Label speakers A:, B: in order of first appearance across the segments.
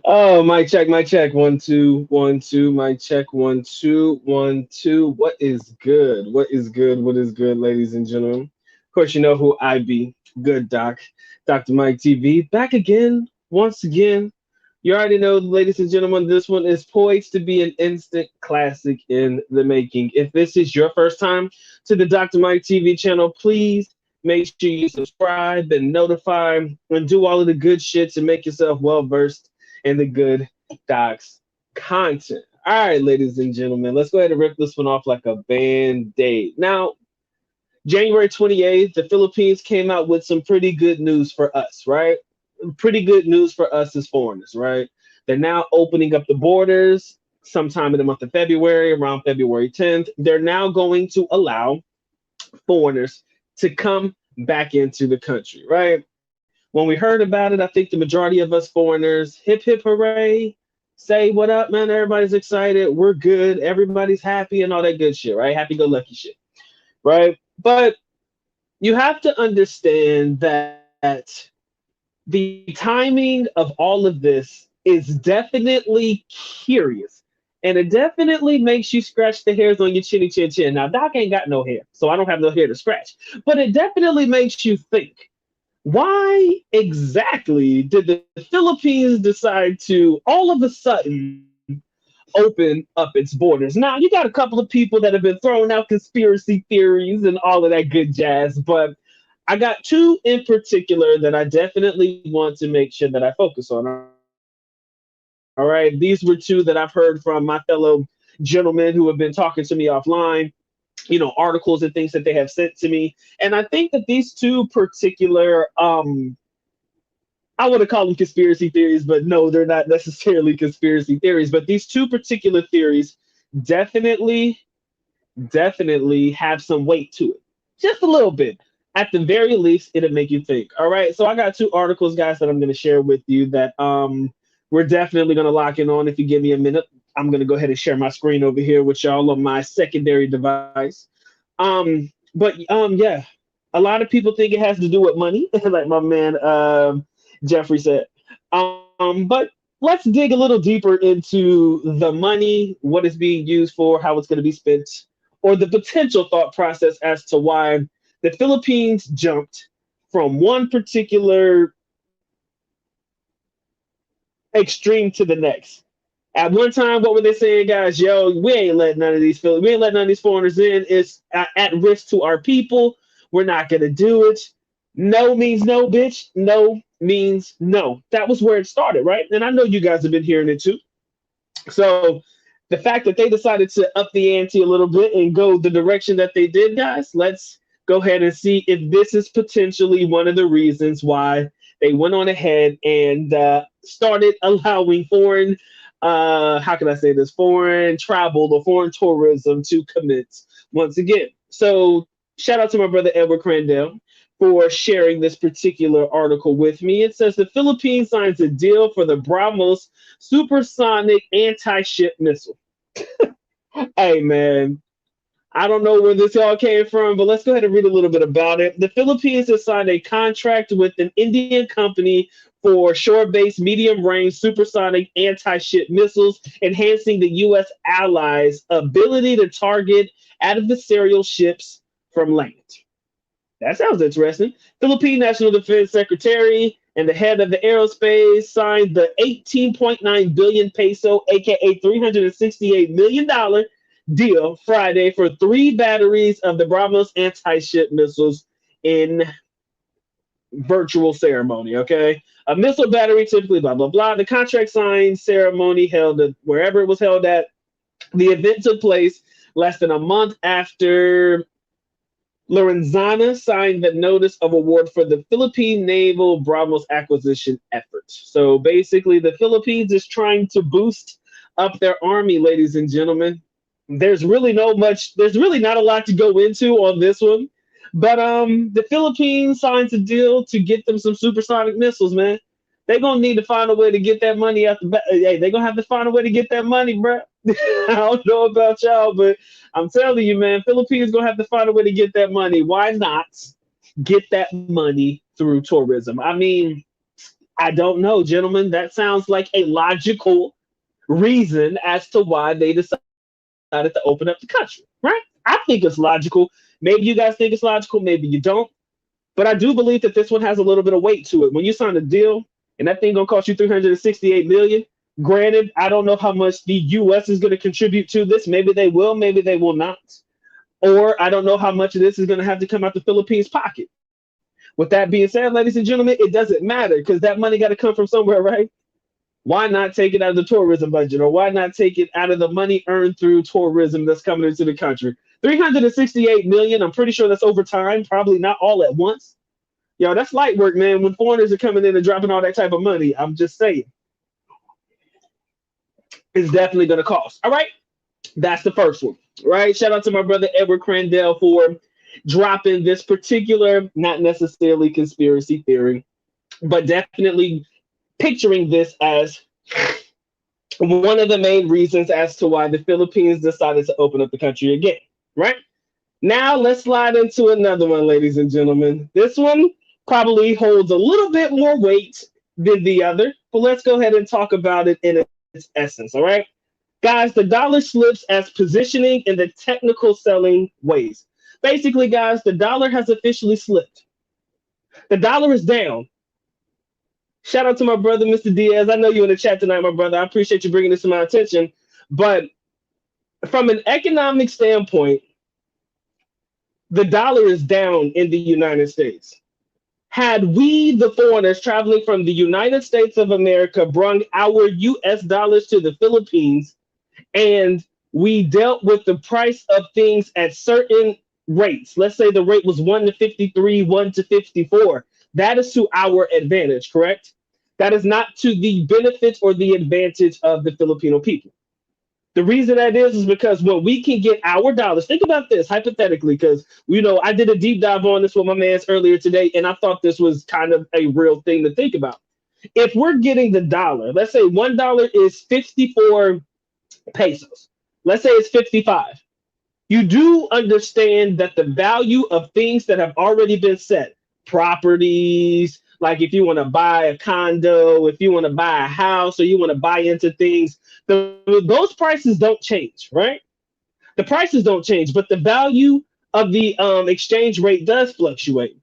A: Oh, mic check, 1 2 1 2, mic check 1 2 1 2. What is good? What is good? What is good, ladies and gentlemen? Of course, you know who I be. Good Doc, Dr. Mike TV, back again, once again. You already know, ladies and gentlemen, this one is poised to be an instant classic in the making. If this is your first time to the Dr. Mike TV channel, please make sure you subscribe and notify and do all of the good shit to make yourself well versed in the good docs content. All right, ladies and gentlemen, let's go ahead and rip this one off like a band aid. Now, January 28th, the Philippines came out with some pretty good news for us, right? Pretty good news for us as foreigners, right? They're now opening up the borders sometime in the month of February, around February 10th. They're now going to allow foreigners to come back into the country, right? When we heard about it, I think the majority of us foreigners, hip hip hooray, say what up, man. Everybody's excited. We're good. Everybody's happy and all that good shit, right? Happy go lucky shit, right? But you have to understand that the timing of all of this is definitely curious. And it definitely makes you scratch the hairs on your chinny chin chin. Now, Doc ain't got no hair, so I don't have no hair to scratch. But it definitely makes you think, why exactly did the Philippines decide to all of a sudden open up its borders? Now, you got a couple of people that have been throwing out conspiracy theories and all of that good jazz, but I got two in particular that I definitely want to make sure that I focus on. All right. These were two that I've heard from my fellow gentlemen who have been talking to me offline, articles and things that they have sent to me. And I think that these two particular I want to call them conspiracy theories, but no, they're not necessarily conspiracy theories. But these two particular theories definitely, definitely have some weight to it. Just a little bit. At the very least, it'll make you think. All right. So I got two articles, guys, that I'm going to share with you that we're definitely going to lock in on. If you give me a minute, I'm going to go ahead and share my screen over here with y'all on my secondary device. But yeah, a lot of people think it has to do with money, like my man Jeffrey said. But let's dig a little deeper into the money, what it's being used for, how it's going to be spent, or the potential thought process as to why the Philippines jumped from one particular extreme to the next. At one time, what were they saying, guys? Yo, we ain't letting none of these we ain't letting none of these foreigners in. It's at risk to our people. We're not gonna do it. No means no, bitch. No means no. That was where it started, right? And I know you guys have been hearing it too. So the fact that they decided to up the ante a little bit and go the direction that they did, guys, let's go ahead and see if this is potentially one of the reasons why they went on ahead and started allowing foreign, how can I say this, foreign travel or foreign tourism to commence once again. So shout out to my brother Edward Crandell for sharing this particular article with me. It says the Philippines signs a deal for the BrahMos supersonic anti-ship missile. Hey man, I don't know where this all came from, but let's go ahead and read a little bit about it. The Philippines has signed a contract with an Indian company for shore-based medium-range supersonic anti-ship missiles, enhancing the U.S. allies' ability to target adversarial ships from land. That sounds interesting. Philippine National Defense Secretary and the head of the aerospace signed the 18.9 billion peso, aka $368 million deal Friday for three batteries of the BrahMos anti-ship missiles in virtual ceremony. Okay, a missile battery typically blah blah blah. The contract signing ceremony held at wherever it was held at. The event took place less than a month after Lorenzana signed the notice of award for the Philippine Naval BrahMos acquisition effort. So basically, the Philippines is trying to boost up their army, ladies and gentlemen. There's really not a lot to go into on this one. But the Philippines signs a deal to get them some supersonic missiles, man. They're gonna need to find a way to get that money out the back. Hey, they're gonna have to find a way to get that money, bro. I don't know about y'all, but I'm telling you, man, Philippines gonna have to find a way to get that money. Why not get that money through tourism? I mean, I don't know, gentlemen. That sounds like a logical reason as to why they decided to open up the country, right? I think it's logical. Maybe you guys think it's logical, maybe you don't. But I do believe that this one has a little bit of weight to it. When you sign a deal and that thing gonna cost you 368 million, granted, I don't know how much the US is gonna contribute to this. Maybe they will, maybe they will not. Or I don't know how much of this is gonna have to come out the Philippines pocket. With that being said, ladies and gentlemen, it doesn't matter because that money got to come from somewhere, right? Why not take it out of the tourism budget, or why not take it out of the money earned through tourism that's coming into the country? 368 million. I'm pretty sure that's over time, probably not all at once. Yo, that's light work, man. When foreigners are coming in and dropping all that type of money, I'm just saying, it's definitely going to cost. All right, that's the first one. Right. Shout out to my brother Edward Crandell for dropping this particular, not necessarily conspiracy theory, but definitely picturing this as one of the main reasons as to why the Philippines decided to open up the country again. Right. Now let's slide into another one, ladies and gentlemen. This one probably holds a little bit more weight than the other, but let's go ahead and talk about it in its essence. All right. Guys, the dollar slips as positioning in the technical selling ways. Basically, guys, the dollar has officially slipped. The dollar is down. Shout out to my brother, Mr. Diaz. I know you in the chat tonight, my brother. I appreciate you bringing this to my attention. But from an economic standpoint, the dollar is down in the United States. Had we, the foreigners traveling from the United States of America, brought our US dollars to the Philippines and we dealt with the price of things at certain rates, let's say the rate was 1 to 53, 1 to 54, that is to our advantage, correct? That is not to the benefit or the advantage of the Filipino people. The reason that is because when we can get our dollars, think about this hypothetically, because I did a deep dive on this with my man's earlier today, and I thought this was kind of a real thing to think about. If we're getting the dollar, let's say $1 is 54 pesos. Let's say it's 55. You do understand that the value of things that have already been set, properties, like if you want to buy a condo, if you want to buy a house, or you want to buy into things, those prices don't change, right? The prices don't change, but the value of the exchange rate does fluctuate.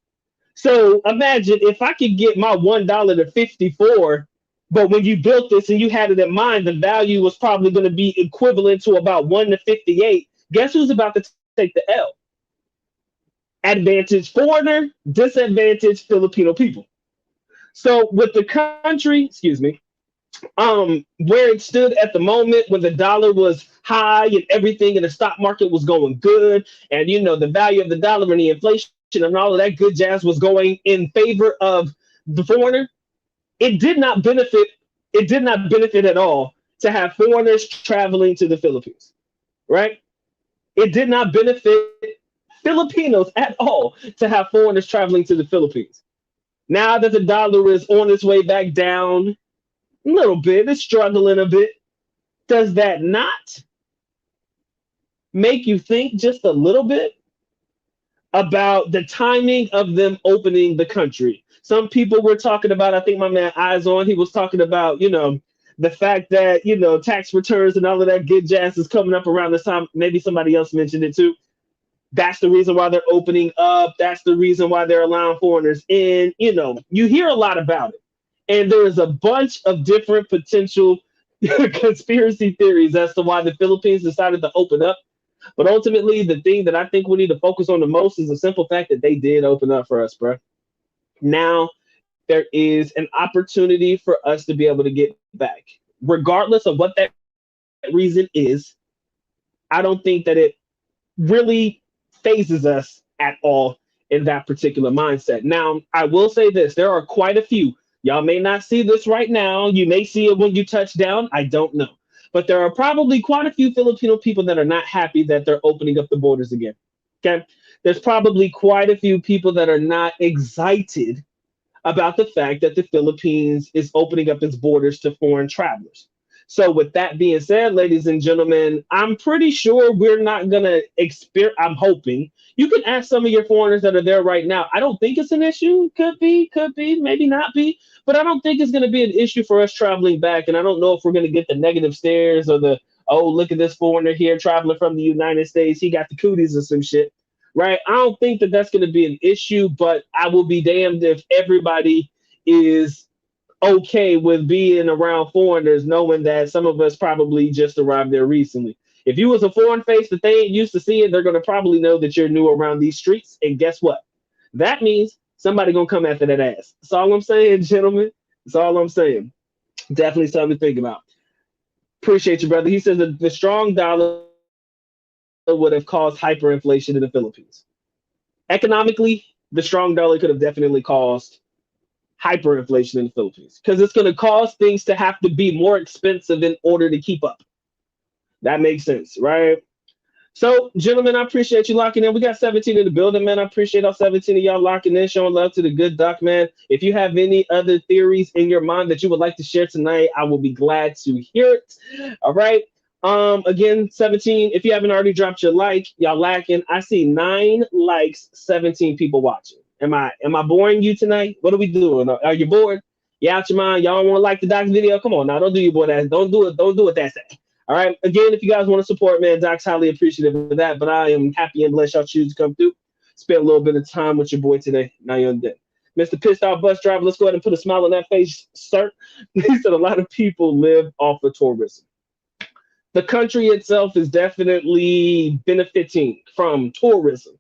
A: So imagine if I could get my $1 to 54, but when you built this and you had it in mind, the value was probably going to be equivalent to about 1 to 58. Guess who's about to take the L? Advantage foreigner, disadvantage Filipino people. So with the country, where it stood at the moment when the dollar was high and everything and the stock market was going good, and the value of the dollar and the inflation and all of that good jazz was going in favor of the foreigner, it did not benefit at all to have foreigners traveling to the Philippines, right? It did not benefit Filipinos at all to have foreigners traveling to the Philippines. Now that the dollar is on its way back down a little bit, it's struggling a bit, does that not make you think just a little bit about the timing of them opening the country? Some people were talking about, I think my man Eyes On, he was talking about, the fact that, tax returns and all of that good jazz is coming up around this time. Maybe somebody else mentioned it too. That's the reason why they're opening up. That's the reason why they're allowing foreigners in. You hear a lot about it. And there's a bunch of different potential conspiracy theories as to why the Philippines decided to open up. But ultimately, the thing that I think we need to focus on the most is the simple fact that they did open up for us, bro. Now, there is an opportunity for us to be able to get back. Regardless of what that reason is, I don't think that it really phases us at all in that particular mindset. Now, I will say this. There are quite a few. Y'all may not see this right now. You may see it when you touch down. I don't know. But there are probably quite a few Filipino people that are not happy that they're opening up the borders again. Okay? There's probably quite a few people that are not excited about the fact that the Philippines is opening up its borders to foreign travelers. So with that being said, ladies and gentlemen, I'm pretty sure we're not gonna experience. I'm hoping you can ask some of your foreigners that are there right now. I don't think it's an issue. Could be, maybe not be, but I don't think it's gonna be an issue for us traveling back. And I don't know if we're gonna get the negative stares or the oh look at this foreigner here traveling from the United States. He got the cooties or some shit, right? I don't think that that's gonna be an issue, but I will be damned if everybody is okay with being around foreigners, knowing that some of us probably just arrived there recently. If you was a foreign face that they ain't used to seeing, they're gonna probably know that you're new around these streets. And guess what? That means somebody gonna come after that ass. That's all I'm saying, gentlemen. That's all I'm saying. Definitely something to think about. Appreciate you, brother. He says that the strong dollar would have caused hyperinflation in the Philippines. Economically, the strong dollar could have definitely caused hyperinflation in the Philippines because it's going to cause things to have to be more expensive in order to keep up. That makes sense, right? So, gentlemen, I appreciate you locking in. We got 17 in the building, man. I appreciate all 17 of y'all locking in, showing love to the good doc, man. If you have any other theories in your mind that you would like to share tonight, I will be glad to hear it. All right. Again, 17. If you haven't already dropped your like, y'all lacking. I see 9 likes, 17 people watching. Am I boring you tonight? What are we doing? Are you bored? You out your mind? Y'all want to like the doc video? Come on now, don't do your boy that. Don't do it. Don't do it that say. All right. Again, if you guys want to support, man, Doc's highly appreciative of that. But I am happy and blessed y'all choose to come through. Spent a little bit of time with your boy today. Now you're on deck. Mr. Pissed Off Bus Driver, let's go ahead and put a smile on that face, sir. He said a lot of people live off of tourism. The country itself is definitely benefiting from tourism,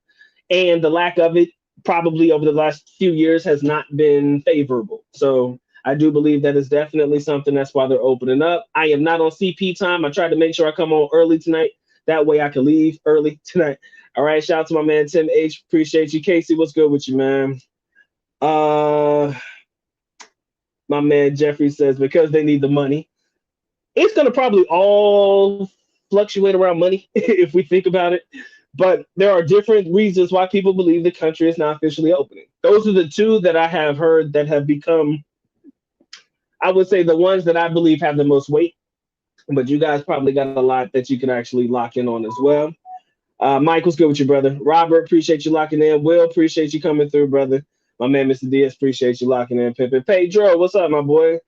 A: and the lack of it probably over the last few years has not been favorable. So I do believe that is definitely something. That's why they're opening up. I am not on CP time. I tried to make sure I come on early tonight. That way I can leave early tonight. All right. Shout out to my man Tim H. Appreciate you. Casey, what's good with you, man? My man Jeffrey says because they need the money. It's gonna probably all fluctuate around money if we think about it. But there are different reasons why people believe the country is not officially opening. Those are the two that I have heard that have become, I would say, the ones that I believe have the most weight. But you guys probably got a lot that you can actually lock in on as well. Mike, what's good with you, brother? Robert, appreciate you locking in. Will, appreciate you coming through, brother. My man, Mr. Diaz, appreciate you locking in. Pimpin'. Pedro, what's up, my boy?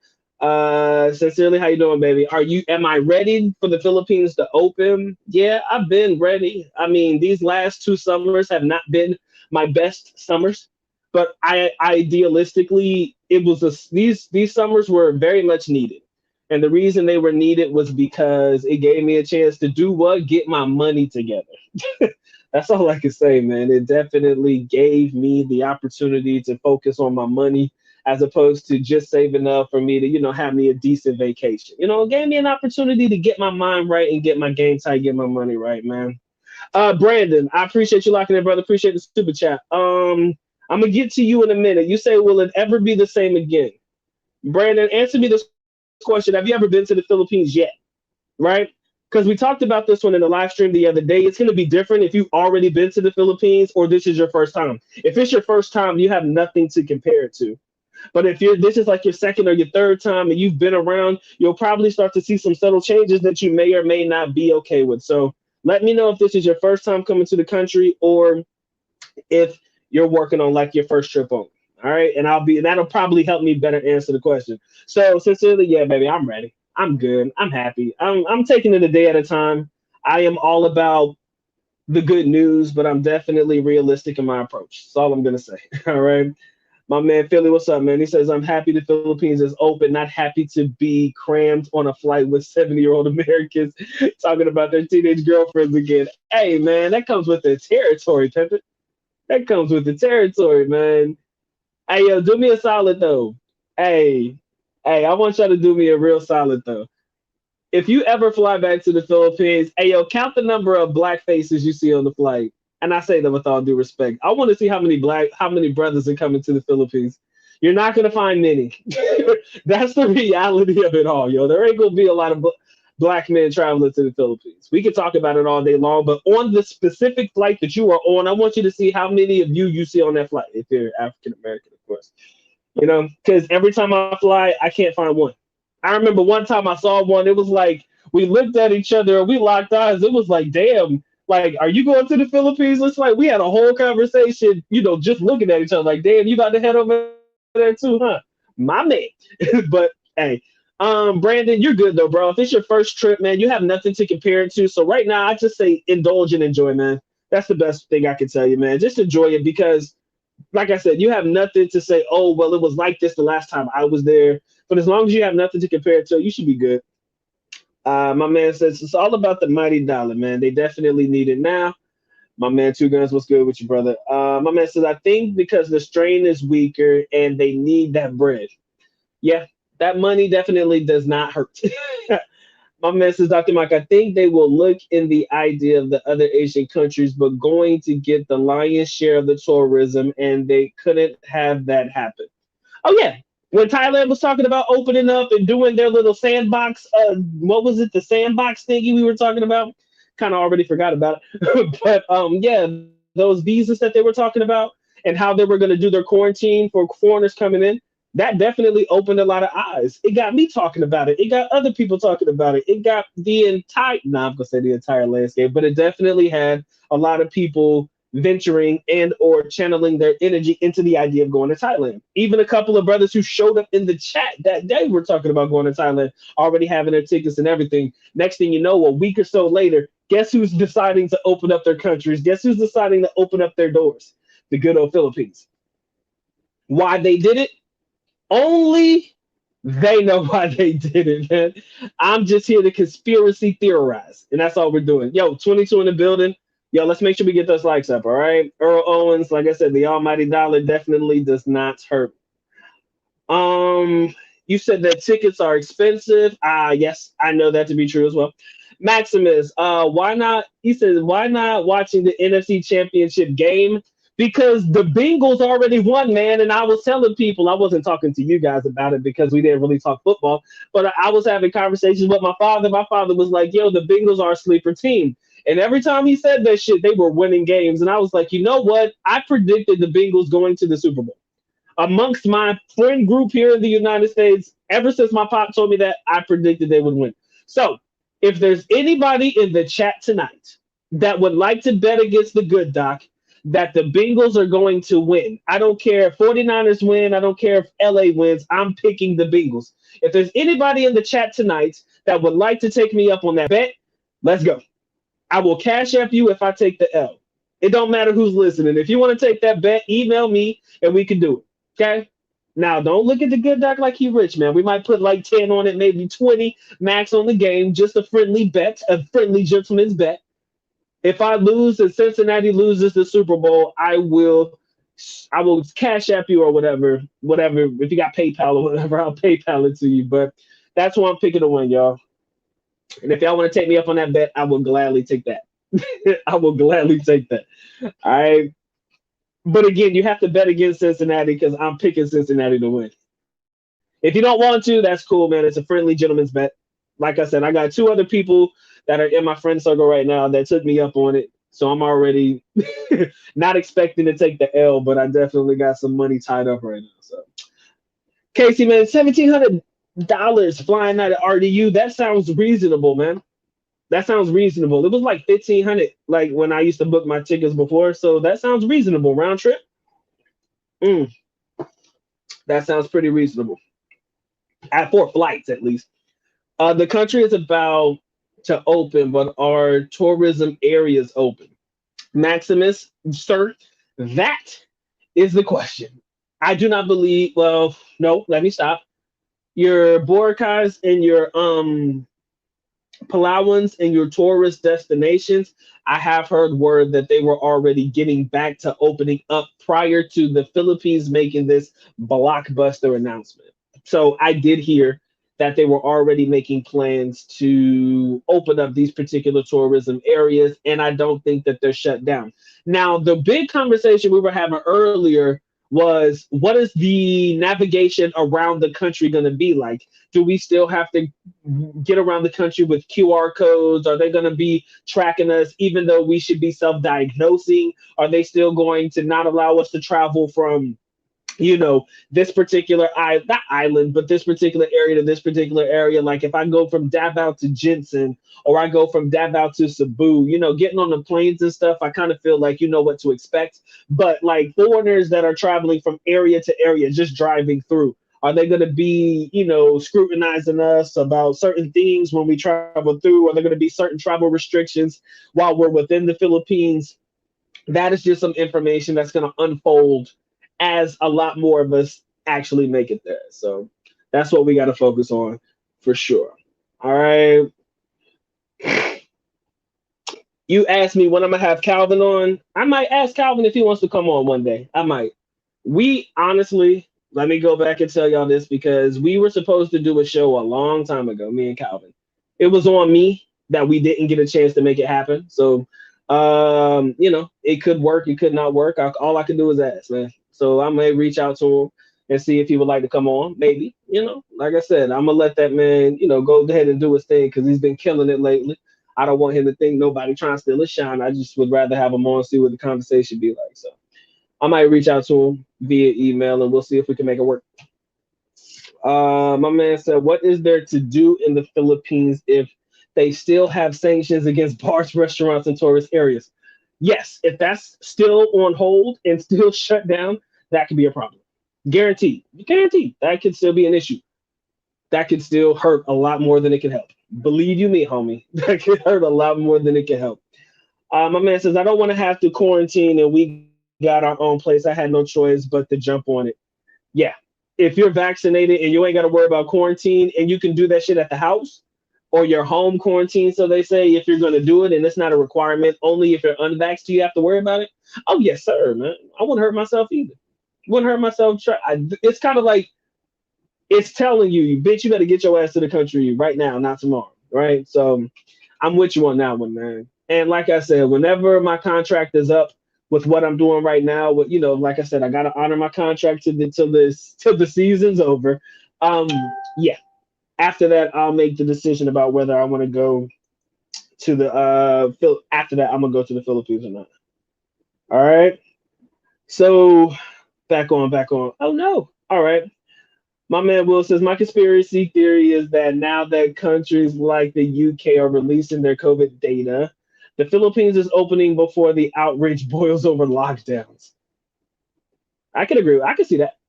A: Sincerely, how you doing, baby? Am I ready for the Philippines to open? Yeah, I've been ready. I mean, these last 2 summers have not been my best summers, but I idealistically, it was these summers were very much needed. And the reason they were needed was because it gave me a chance to do what? Get my money together. That's all I can say, man. It definitely gave me the opportunity to focus on my money as opposed to just saving up for me to, have me a decent vacation. It gave me an opportunity to get my mind right and get my game tight, get my money right, man. Brandon, I appreciate you locking in, brother. Appreciate the super chat. I'm gonna get to you in a minute. You say, will it ever be the same again? Brandon, answer me this question. Have you ever been to the Philippines yet? Right? Because we talked about this one in the live stream the other day. It's going to be different if you've already been to the Philippines or this is your first time. If it's your first time, you have nothing to compare it to. But if this is like your second or your third time and you've been around, you'll probably start to see some subtle changes that you may or may not be okay with. So let me know if this is your first time coming to the country or if you're working on like your first trip on. All right. And that'll probably help me better answer the question. So sincerely, yeah, baby, I'm ready. I'm good. I'm happy. I'm taking it a day at a time. I am all about the good news, but I'm definitely realistic in my approach. That's all I'm going to say. All right. My man Philly, what's up, man? He says, I'm happy the Philippines is open, not happy to be crammed on a flight with 70-year-old Americans talking about their teenage girlfriends again. Hey, man, that comes with the territory, Pimpin'. That comes with the territory, man. Hey, yo, do me a solid, though. Hey, I want y'all to do me a real solid, though. If you ever fly back to the Philippines, hey, yo, count the number of black faces you see on the flight. And I say that with all due respect. I want to see how many brothers are coming to the Philippines. You're not going to find many. That's the reality of it all, yo. There ain't going to be a lot of black men traveling to the Philippines. We can talk about it all day long, but on the specific flight that you are on, I want you to see how many of you see on that flight, if you're African American, of course. Because every time I fly, I can't find one. I remember one time I saw one. It was like we looked at each other and we locked eyes. It was like, damn, like, are you going to the Philippines? It's like we had a whole conversation, just looking at each other. Like, damn, you about to head over there too, huh? My man. But hey, Brandon, you're good though, bro. If it's your first trip, man, you have nothing to compare it to. So right now, I just say indulge and enjoy, man. That's the best thing I can tell you, man. Just enjoy it because like I said, you have nothing to say, oh, well, it was like this the last time I was there. But as long as you have nothing to compare it to, you should be good. My man says it's all about the mighty dollar, man. They definitely need it now. My man, Two Guns, what's good with you, brother? My man says, I think because the strain is weaker and they need that bread. Yeah, that money definitely does not hurt. My man says, Dr. Mike, I think they will look in the idea of the other Asian countries, but going to get the lion's share of the tourism, and they couldn't have that happen. Oh yeah, when Thailand was talking about opening up and doing their little sandbox, what was it? The sandbox thingy we were talking about. Kind of already forgot about it, but yeah, those visas that they were talking about and how they were going to do their quarantine for foreigners coming in. That definitely opened a lot of eyes. It got me talking about it. It got other people talking about it. It got the entire, nah, I'm gonna say the entire landscape, but it definitely had a lot of people venturing and or channeling their energy into the idea of going to Thailand. Even a couple of brothers who showed up in the chat that day were talking about going to Thailand, already having their tickets and everything. Next thing you know, a week or so later, guess who's deciding to open up their countries? Guess who's deciding to open up their doors? The good old Philippines. Why they did it? Only they know why they did it, man. I'm just here to conspiracy theorize, and that's all we're doing. Yo, 22 in the building. Yo, let's make sure we get those likes up, all right? Earl Owens, like I said, the almighty dollar definitely does not hurt. You said that tickets are expensive. Yes, I know that to be true as well. Maximus, why not? He says, why not watching the NFC Championship game? Because the Bengals already won, man. And I was telling people, I wasn't talking to you guys about it because we didn't really talk football, but I was having conversations with my father. My father was like, yo, the Bengals are a sleeper team. And every time he said that shit, they were winning games. And I was like, you know what? I predicted the Bengals going to the Super Bowl amongst my friend group here in the United States, ever since my pop told me that, I predicted they would win. So, if there's anybody in the chat tonight that would like to bet against the good doc that the Bengals are going to win, I don't care if 49ers win, I don't care if LA wins, I'm picking the Bengals. If there's anybody in the chat tonight that would like to take me up on that bet, let's go. I will cash app you if I take the L. It don't matter who's listening. If you want to take that bet, email me and we can do it. Okay. Now, don't look at the good doc like he rich, man. We might put like 10 on it, maybe 20 max on the game. Just a friendly bet, a friendly gentleman's bet. If I lose and Cincinnati loses the Super Bowl, I will cash app you or whatever. Whatever. If you got PayPal or whatever, I'll PayPal it to you. But that's who I'm picking to win, y'all. And if y'all want to take me up on that bet, I will gladly take that. I will gladly take that. All right. But again, you have to bet against Cincinnati because I'm picking Cincinnati to win. If you don't want to, that's cool, man. It's a friendly gentleman's bet. Like I said, I got two other people that are in my friend circle right now that took me up on it. So I'm already not expecting to take the L, but I definitely got some money tied up right now. So Casey, man, $1,700 flying out of RDU. That sounds reasonable, man. That sounds reasonable. It was like 1,500, like when I used to book my tickets before. So that sounds reasonable. Round trip. Mm, that sounds pretty reasonable. At 4 flights, at least. The country is about to open, but are tourism areas open? Maximus, sir, that is the question. I do not believe. Well, no. Let me stop. Your Boracay and your Palauans and your tourist destinations, I have heard word that they were already getting back to opening up prior to the Philippines making this blockbuster announcement. So I did hear that they were already making plans to open up these particular tourism areas, and I don't think that they're shut down. Now, the big conversation we were having earlier was what is the navigation around the country going to be like? Do we still have to get around the country with QR codes? Are they going to be tracking us even though we should be self-diagnosing? Are they still going to not allow us to travel from this particular not island, but this particular area to this particular area. Like if I go from Davao to Jensen, or I go from Davao to Cebu, getting on the planes and stuff, I kind of feel like you know what to expect. But like foreigners that are traveling from area to area, just driving through, are they going to be, scrutinizing us about certain things when we travel through? Are there going to be certain travel restrictions while we're within the Philippines? That is just some information that's going to unfold as a lot more of us actually make it there. So that's what we got to focus on for sure. All right. You asked me when I'm going to have Calvin on. I might ask Calvin if he wants to come on one day. I might. We honestly, let me go back and tell y'all this because we were supposed to do a show a long time ago, me and Calvin. It was on me that we didn't get a chance to make it happen. So, it could work, it could not work. All I can do is ask, man. So I may reach out to him and see if he would like to come on. Maybe, like I said, I'm gonna let that man, go ahead and do his thing because he's been killing it lately. I don't want him to think nobody trying to steal his shine. I just would rather have him on, see what the conversation be like. So I might reach out to him via email and we'll see if we can make it work. My man said, what is there to do in the Philippines if they still have sanctions against bars, restaurants, and tourist areas? Yes, if that's still on hold and still shut down, that could be a problem. Guaranteed. Guaranteed. That could still be an issue. That could still hurt a lot more than it can help. Believe you me, homie. That could hurt a lot more than it can help. My man says, I don't want to have to quarantine and we got our own place. I had no choice but to jump on it. Yeah. If you're vaccinated and you ain't got to worry about quarantine and you can do that shit at the house or your home quarantine, so they say, if you're going to do it and it's not a requirement, only if you're unvaxxed do you have to worry about it. Oh, yes, sir, man. I wouldn't hurt myself either. Wouldn't hurt myself. It's kind of like it's telling you, bitch, you better get your ass to the country right now, not tomorrow. Right. So I'm with you on that one, man. And like I said, whenever my contract is up with what I'm doing right now, like I said, I gotta honor my contract till the season's over. Um, yeah. After that, I'll make the decision about whether I want to go to the after that, I'm gonna go to the Philippines or not. All right. So back on, back on. Oh no. All right. My man Will says, my conspiracy theory is that now that countries like the UK are releasing their COVID data, the Philippines is opening before the outrage boils over lockdowns. I can agree. I can see that.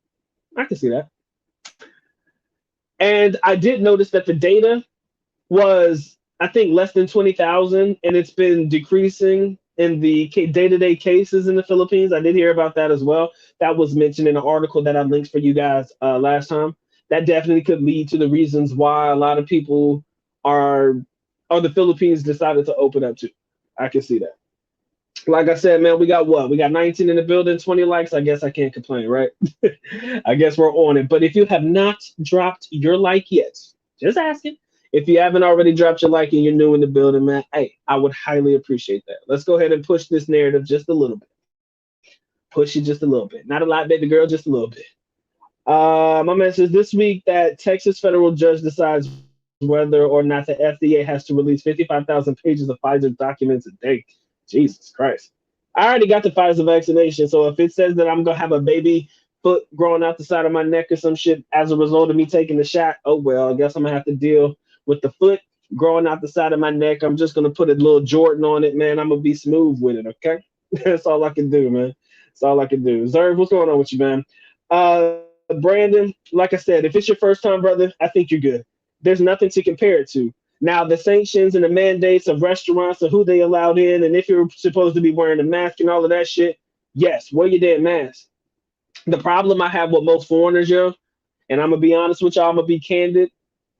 A: I can see that. And I did notice that the data was, I think, less than 20,000, and it's been decreasing in the day-to-day cases in the Philippines. I did hear about that as well. That was mentioned in an article that I linked for you guys last time. That definitely could lead to the reasons why a lot of people are, or the Philippines decided to open up too. I can see that. Like I said, man, we got what? We got 19 in the building, 20 likes. I guess I can't complain, right? I guess we're on it. But if you have not dropped your like yet, just asking. If you haven't already dropped your like and you're new in the building, man, hey, I would highly appreciate that. Let's go ahead and push this narrative just a little bit. Push it just a little bit. Not a lot, baby girl, just a little bit. My man says this week that Texas federal judge decides whether or not the FDA has to release 55,000 pages of Pfizer documents a day. Jesus Christ. I already got the Pfizer vaccination, so if it says that I'm going to have a baby foot growing out the side of my neck or some shit as a result of me taking the shot, oh well, I guess I'm going to have to deal with the foot growing out the side of my neck. I'm just going to put a little Jordan on it, man. I'm going to be smooth with it, okay? That's all I can do, man. That's all I can do. Zerv, what's going on with you, man? Brandon, like I said, if it's your first time, brother, I think you're good. There's nothing to compare it to. Now, the sanctions and the mandates of restaurants and who they allowed in, and if you're supposed to be wearing a mask and all of that shit, yes, wear your damn mask. The problem I have with most foreigners, yo, and I'm gonna be honest with y'all, I'm gonna be candid.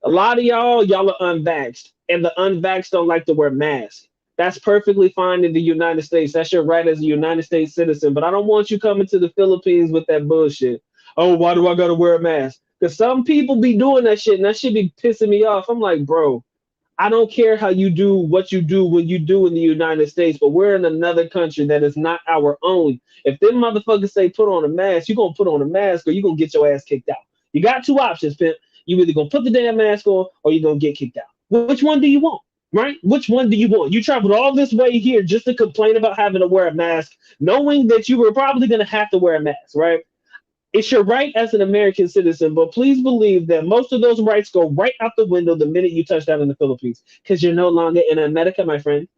A: A lot of y'all are unvaxxed, and the unvaxxed don't like to wear masks. That's perfectly fine in the United States. That's your right as a United States citizen. But I don't want you coming to the Philippines with that bullshit. Oh, why do I gotta wear a mask? Because some people be doing that shit, and that shit be pissing me off. I'm like, bro, I don't care how you do what you do when you do in the United States, but we're in another country that is not our own. If them motherfuckers say put on a mask, you're gonna put on a mask or you're gonna get your ass kicked out. You got two options, pimp. You either gonna put the damn mask on or you're gonna get kicked out. Which one do you want? Right? Which one do you want? You traveled all this way here just to complain about having to wear a mask, knowing that you were probably gonna have to wear a mask, right? It's your right as an American citizen, but please believe that most of those rights go right out the window the minute you touch down in the Philippines, because you're no longer in America, my friend.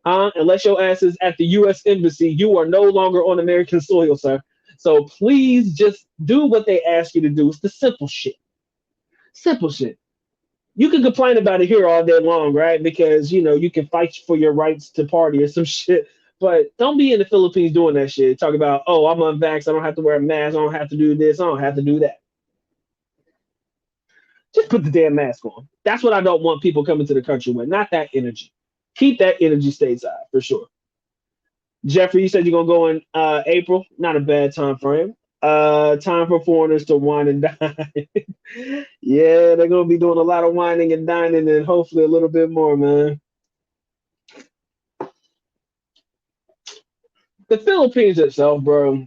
A: Unless your ass is at the U.S. Embassy, you are no longer on American soil, sir. So please just do what they ask you to do. It's the simple shit. Simple shit. You can complain about it here all day long, right? Because you can fight for your rights to party or some shit. But don't be in the Philippines doing that shit. Talk about, oh, I'm unvaxxed. I don't have to wear a mask. I don't have to do this. I don't have to do that. Just put the damn mask on. That's what I don't want people coming to the country with. Not that energy. Keep that energy stateside for sure. Jeffrey, you said you're gonna go in April. Not a bad time frame. Time for foreigners to wine and dine. Yeah, they're gonna be doing a lot of whining and dining, and hopefully a little bit more, man. The Philippines itself, bro.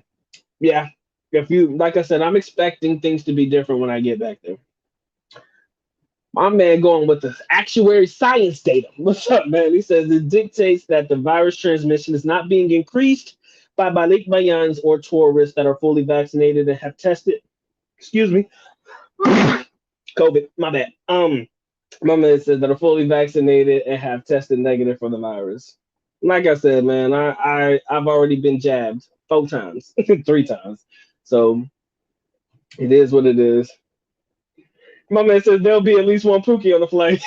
A: Yeah, if you like I said, I'm expecting things to be different when I get back there. My man going with the actuary science data. What's up, man? He says it dictates that the virus transmission is not being increased by balikbayans or tourists that are fully vaccinated and have tested. Excuse me, COVID. My bad. My man says that are fully vaccinated and have tested negative for the virus. Like I said, man, I've already been jabbed 4 times, 3 times. So it is what it is. My man says there'll be at least one Pookie on the flight.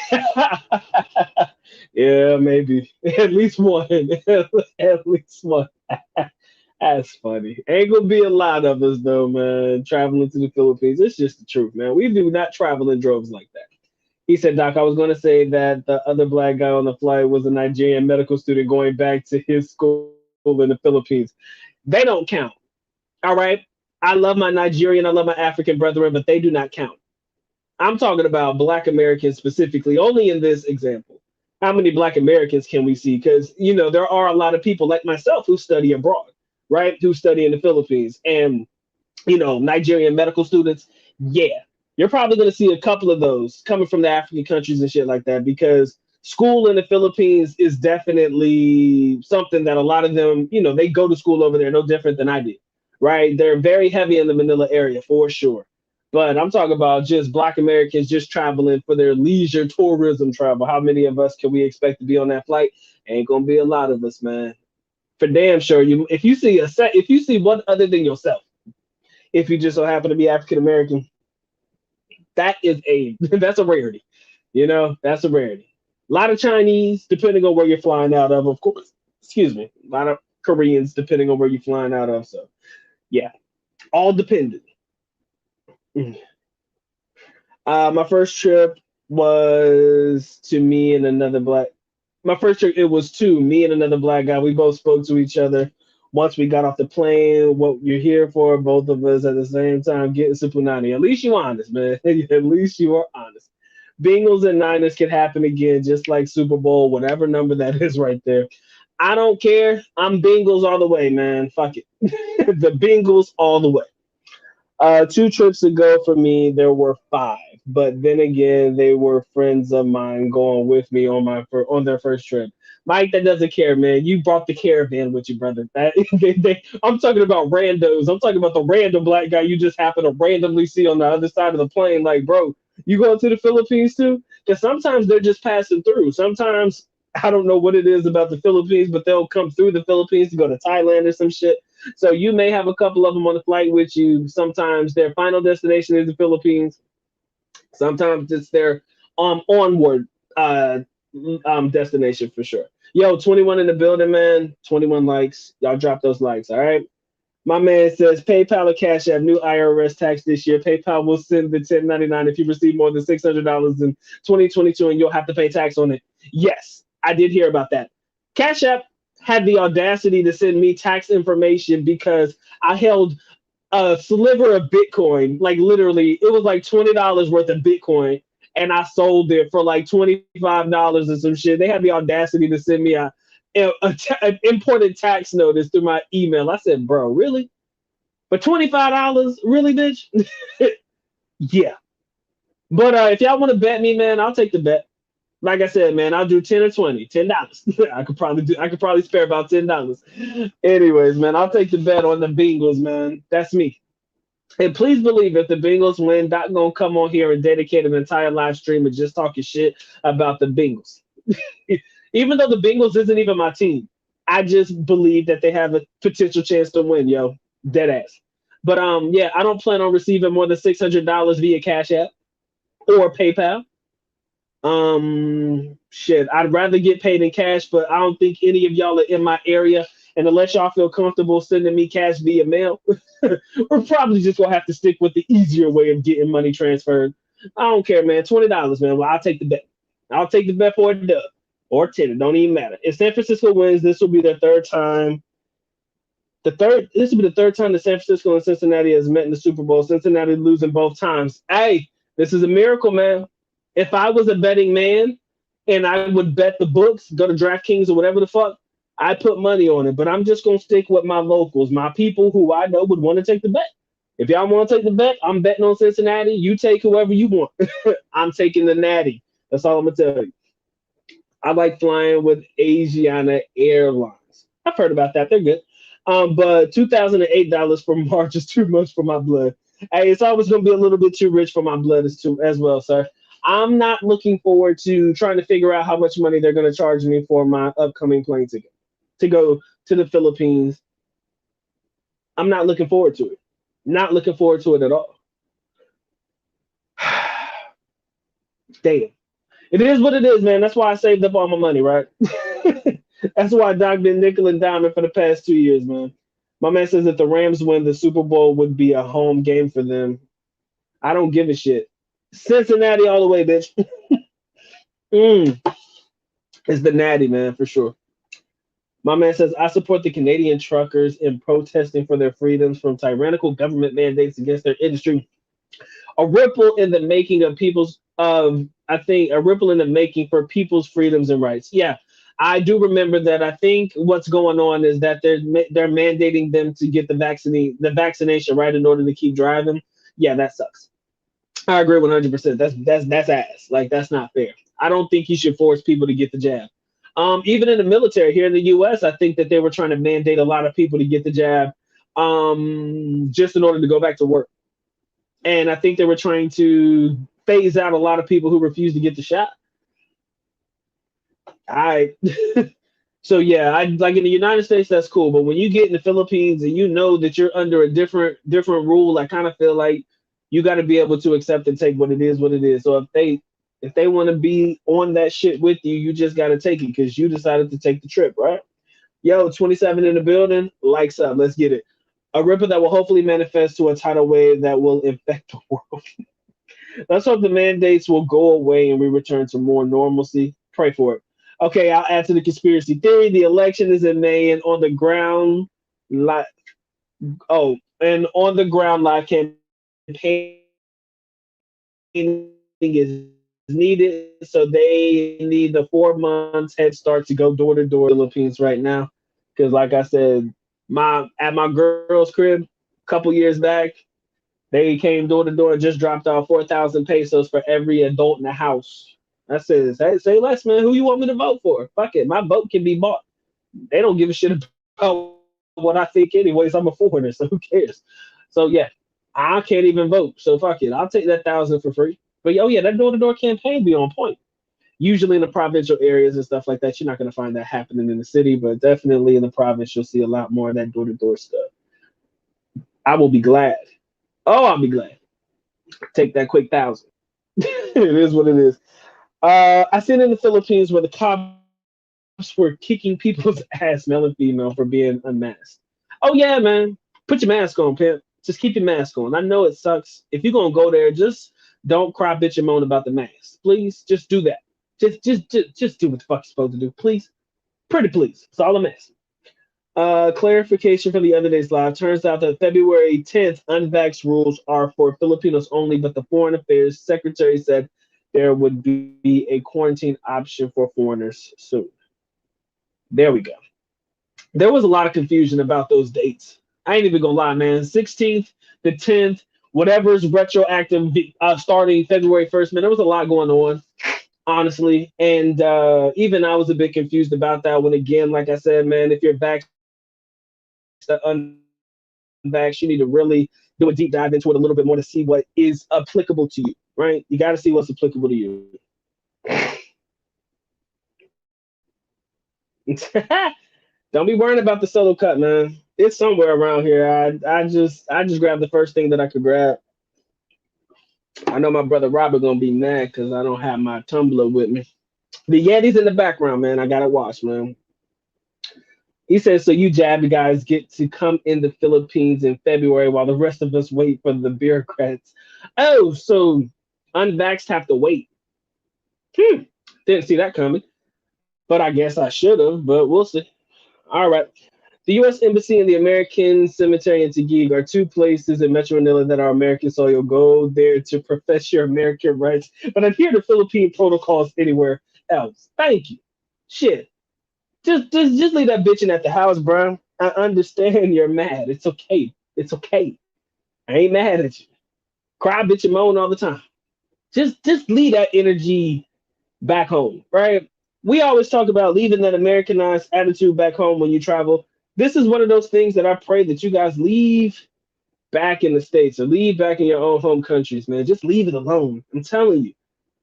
A: Yeah, maybe. At least one. At least one. That's funny. Ain't gonna be a lot of us though, man, traveling to the Philippines. It's just the truth, man. We do not travel in droves like that. He said, Doc, I was gonna say that the other black guy on the flight was a Nigerian medical student going back to his school in the Philippines. They don't count. All right. I love my Nigerian, I love my African brethren, but they do not count. I'm talking about Black Americans specifically, only in this example. How many Black Americans can we see? Because, there are a lot of people like myself who study abroad, right? Who study in the Philippines. And, Nigerian medical students, yeah, you're probably going to see a couple of those coming from the African countries and shit like that because school in the Philippines is definitely something that a lot of them, they go to school over there no different than I did, right? They're very heavy in the Manila area for sure. But I'm talking about just Black Americans just traveling for their leisure tourism travel. How many of us can we expect to be on that flight? Ain't gonna be a lot of us, man. For damn sure. If you see one other than yourself, if you just so happen to be African American, that is a that's a rarity. That's a rarity. A lot of Chinese, depending on where you're flying out of course. Excuse me. A lot of Koreans, depending on where you're flying out of. So yeah, all dependent. My first trip was to me and another black. My first trip it was to me and another black guy. We both spoke to each other once we got off the plane. What you're here for, both of us at the same time, getting Supunani. At least you honest, man. At least you are honest. Bengals and Niners can happen again, just like Super Bowl, whatever number that is right there. I don't care. I'm Bengals all the way, man. Fuck it. The Bengals all the way. 2 trips ago for me, there were 5, but then again, they were friends of mine going with me on their first trip. Mike, that doesn't care, man. You brought the caravan with you, brother. I'm talking about randos. I'm talking about the random black guy you just happen to randomly see on the other side of the plane. Like, bro, you going to the Philippines too? Because sometimes they're just passing through. Sometimes I don't know what it is about the Philippines, but they'll come through the Philippines to go to Thailand or some shit. So you may have a couple of them on the flight with you. Sometimes their final destination is the Philippines. Sometimes it's their onward destination for sure. Yo, 21 in the building, man. 21 likes. Y'all drop those likes, all right? My man says PayPal or Cash App, new IRS tax this year. PayPal will send the 1099 if you receive more than $600 in 2022 and you'll have to pay tax on it. Yes, I did hear about that. Cash App had the audacity to send me tax information because I held a sliver of Bitcoin. Like literally, it was like $20 worth of Bitcoin, and I sold it for like $25 or some shit. They had the audacity to send me an imported tax notice through my email. I said, bro, really? For $25? Really, bitch? Yeah. But if y'all want to bet me, man, I'll take the bet. Like I said, man, I'll do 10 or 20, $10. I could probably spare about $10. Anyways, man, I'll take the bet on the Bengals, man. That's me. And please believe if the Bengals win, Doc gonna come on here and dedicate an entire live stream of just talking shit about the Bengals. Even though the Bengals isn't even my team, I just believe that they have a potential chance to win, yo. Dead ass. But yeah, I don't plan on receiving more than $600 via Cash App or PayPal. Shit, I'd rather get paid in cash, but I don't think any of y'all are in my area. And unless y'all feel comfortable sending me cash via mail, we're probably just gonna have to stick with the easier way of getting money transferred. I don't care, man. $20, man. Well, I'll take the bet. I'll take the bet for a dub or 10. It don't even matter. If San Francisco wins, this will be their third time. This will be the third time that San Francisco and Cincinnati has met in the Super Bowl. Cincinnati losing both times. Hey, this is a miracle, man. If I was a betting man and I would bet the books, go to DraftKings or whatever the fuck, I put money on it. But I'm just gonna stick with my locals, my people who I know would want to take the bet. If y'all want to take the bet, I'm betting on Cincinnati. You take whoever you want. I'm taking the natty. That's all I'm gonna tell you. I like flying with Asiana Airlines. I've heard about that. They're good. But $2,008 for March is too much for my blood. Hey, it's always going to be a little bit too rich for my blood as well, sir. I'm not looking forward to trying to figure out how much money they're going to charge me for my upcoming plane ticket to go to the Philippines. I'm not looking forward to it. Not looking forward to it at all. Damn. It is what it is, man. That's why I saved up all my money, right? That's why Doc been nickel and diamond for the past 2 years, man. My man says if the Rams win, the Super Bowl would be a home game for them. I don't give a shit. Cincinnati all the way, bitch. mm, it's the natty, man, for sure. My man says I support the Canadian truckers in protesting for their freedoms from tyrannical government mandates against their industry. A ripple in the making of people's I think a ripple in the making for people's freedoms and rights. Yeah, I do remember that. I think what's going on is that they're mandating them to get the vaccination right in order to keep driving. Yeah, that sucks. I agree 100%. That's ass. Like that's not fair. I don't think you should force people to get the jab. Even in the military here in the U.S., I think that they were trying to mandate a lot of people to get the jab, just in order to go back to work. And I think they were trying to phase out a lot of people who refused to get the shot. I so yeah, I like in the United States that's cool, but when you get in the Philippines and you know that you're under a different rule, I kind of feel like you got to be able to accept and take what it is. So if they want to be on that shit with you, you just got to take it because you decided to take the trip, right? Yo, 27 in the building, likes up, let's get it. A ripple that will hopefully manifest to a tidal wave that will infect the world. Let's hope the mandates will go away and we return to more normalcy. Pray for it. Okay, I'll add to the conspiracy theory. The election is in May, and on the ground, live. Oh, and on the ground, live campaigning is needed. So they need the 4 months head start to go door to door in the Philippines right now. Because, like I said, my girl's crib a couple years back, they came door to door and just dropped off 4,000 pesos for every adult in the house. I said, say less, man. Who you want me to vote for? Fuck it. My vote can be bought. They don't give a shit about what I think anyways. I'm a foreigner, so who cares? So yeah, I can't even vote. So fuck it. I'll take that 1,000 for free. But oh yeah, that door to door campaign be on point. Usually in the provincial areas and stuff like that, you're not going to find that happening in the city, but definitely in the province, you'll see a lot more of that door to door stuff. I will be glad. Oh, I'll be glad. Take that quick 1,000. It is what it is. I seen in the Philippines where the cops were kicking people's ass, male and female, for being unmasked. Oh yeah, man. Put your mask on, pimp. Just keep your mask on. I know it sucks. If you're gonna go there, just don't cry, bitch, and moan about the mask. Please, just do that. Just do what the fuck you're supposed to do, please. Pretty please. That's all I'm asking. Clarification from the other day's live. Turns out that February 10th, unvaxxed rules are for Filipinos only, but the Foreign Affairs Secretary said there would be a quarantine option for foreigners soon. There we go. There was a lot of confusion about those dates. I ain't even gonna lie, man. 16th, the 10th, whatever's retroactive, starting February 1st, man, there was a lot going on, honestly. And even I was a bit confused about that one. Again, like I said, man, if you're vaccinated, unvaxxed, you need to really do a deep dive into it a little bit more to see what is applicable to you, right? You got to see what's applicable to you. Don't be worrying about the solo cut, man. It's somewhere around here. I just grabbed the first thing that I could grab. I know my brother Robert gonna be mad because I don't have my tumbler with me. The Yeti's in the background, man. I got it watched, man. He says, so you Jabby guys get to come in the Philippines in February while the rest of us wait for the bureaucrats. Oh, so unvaxxed have to wait. Didn't see that coming, but I guess I should have, but we'll see. All right. The U.S. Embassy and the American Cemetery in Taguig are two places in Metro Manila that are American soil. Go there to profess your American rights, but adhere to Philippine protocols anywhere else. Thank you. Shit. Just leave that bitching at the house, bro. I understand you're mad. It's okay. It's okay. I ain't mad at you. Cry, bitch, and moan all the time. Just leave that energy back home, right? We always talk about leaving that Americanized attitude back home when you travel. This is one of those things that I pray that you guys leave back in the States or leave back in your own home countries, man. Just leave it alone. I'm telling you.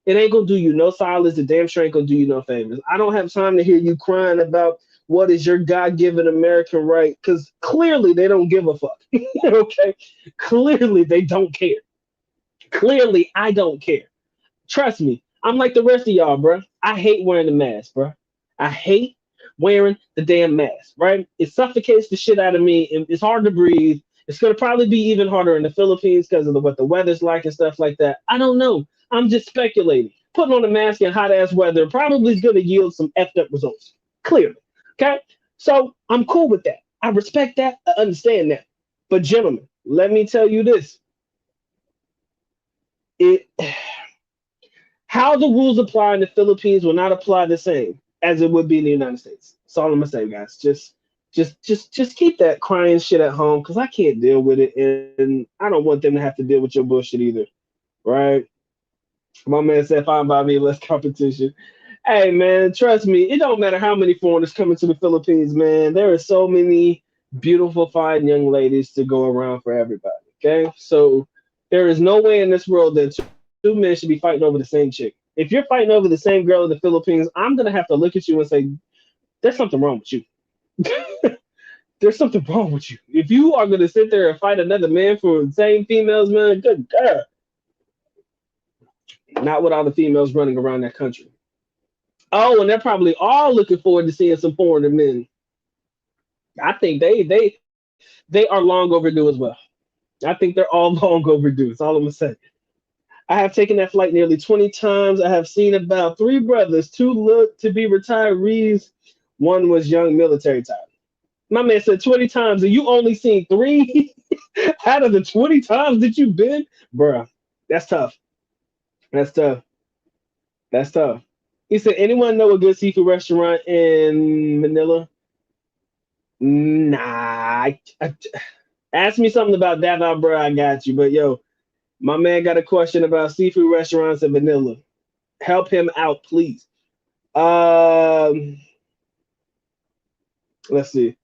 A: It ain't gonna do you no solids. It damn sure ain't gonna do you no favors. I don't have time to hear you crying about what is your God-given American right, because clearly they don't give a fuck. Okay? Clearly they don't care. Clearly I don't care. Trust me, I'm like the rest of y'all, bro. I hate wearing the mask, bro. I hate wearing the damn mask, right? It suffocates the shit out of me. It's hard to breathe. It's gonna probably be even harder in the Philippines because of what the weather's like and stuff like that. I don't know. I'm just speculating. Putting on a mask in hot ass weather probably is gonna yield some effed up results. Clearly. Okay? So I'm cool with that. I respect that. I understand that. But gentlemen, let me tell you this. It how the rules apply in the Philippines will not apply the same as it would be in the United States. That's all I'm gonna say, guys. Just keep that crying shit at home because I can't deal with it, and I don't want them to have to deal with your bullshit either, right? My man said, "Fine by me, less competition." Hey, man, trust me, it don't matter how many foreigners come into the Philippines, man. There are so many beautiful, fine young ladies to go around for everybody. Okay, so there is no way in this world that two men should be fighting over the same chick. If you're fighting over the same girl in the Philippines, I'm gonna have to look at you and say, "There's something wrong with you." There's something wrong with you. If you are gonna sit there and fight another man for the same females, man, good God. Not with all the females running around that country. Oh, and they're probably all looking forward to seeing some foreigner men. I think they are long overdue as well. I think they're all long overdue. That's all I'm gonna say. I have taken that flight nearly 20 times. I have seen about three brothers. Two look to be retirees. One was young military type. My man said 20 times, and you only seen three out of the 20 times that you've been? Bruh, that's tough. That's tough. That's tough. He said, anyone know a good seafood restaurant in Manila? Nah. Ask me something about Davao, bro. I got you. But yo, my man got a question about seafood restaurants in Manila. Help him out, please. Um, let's see.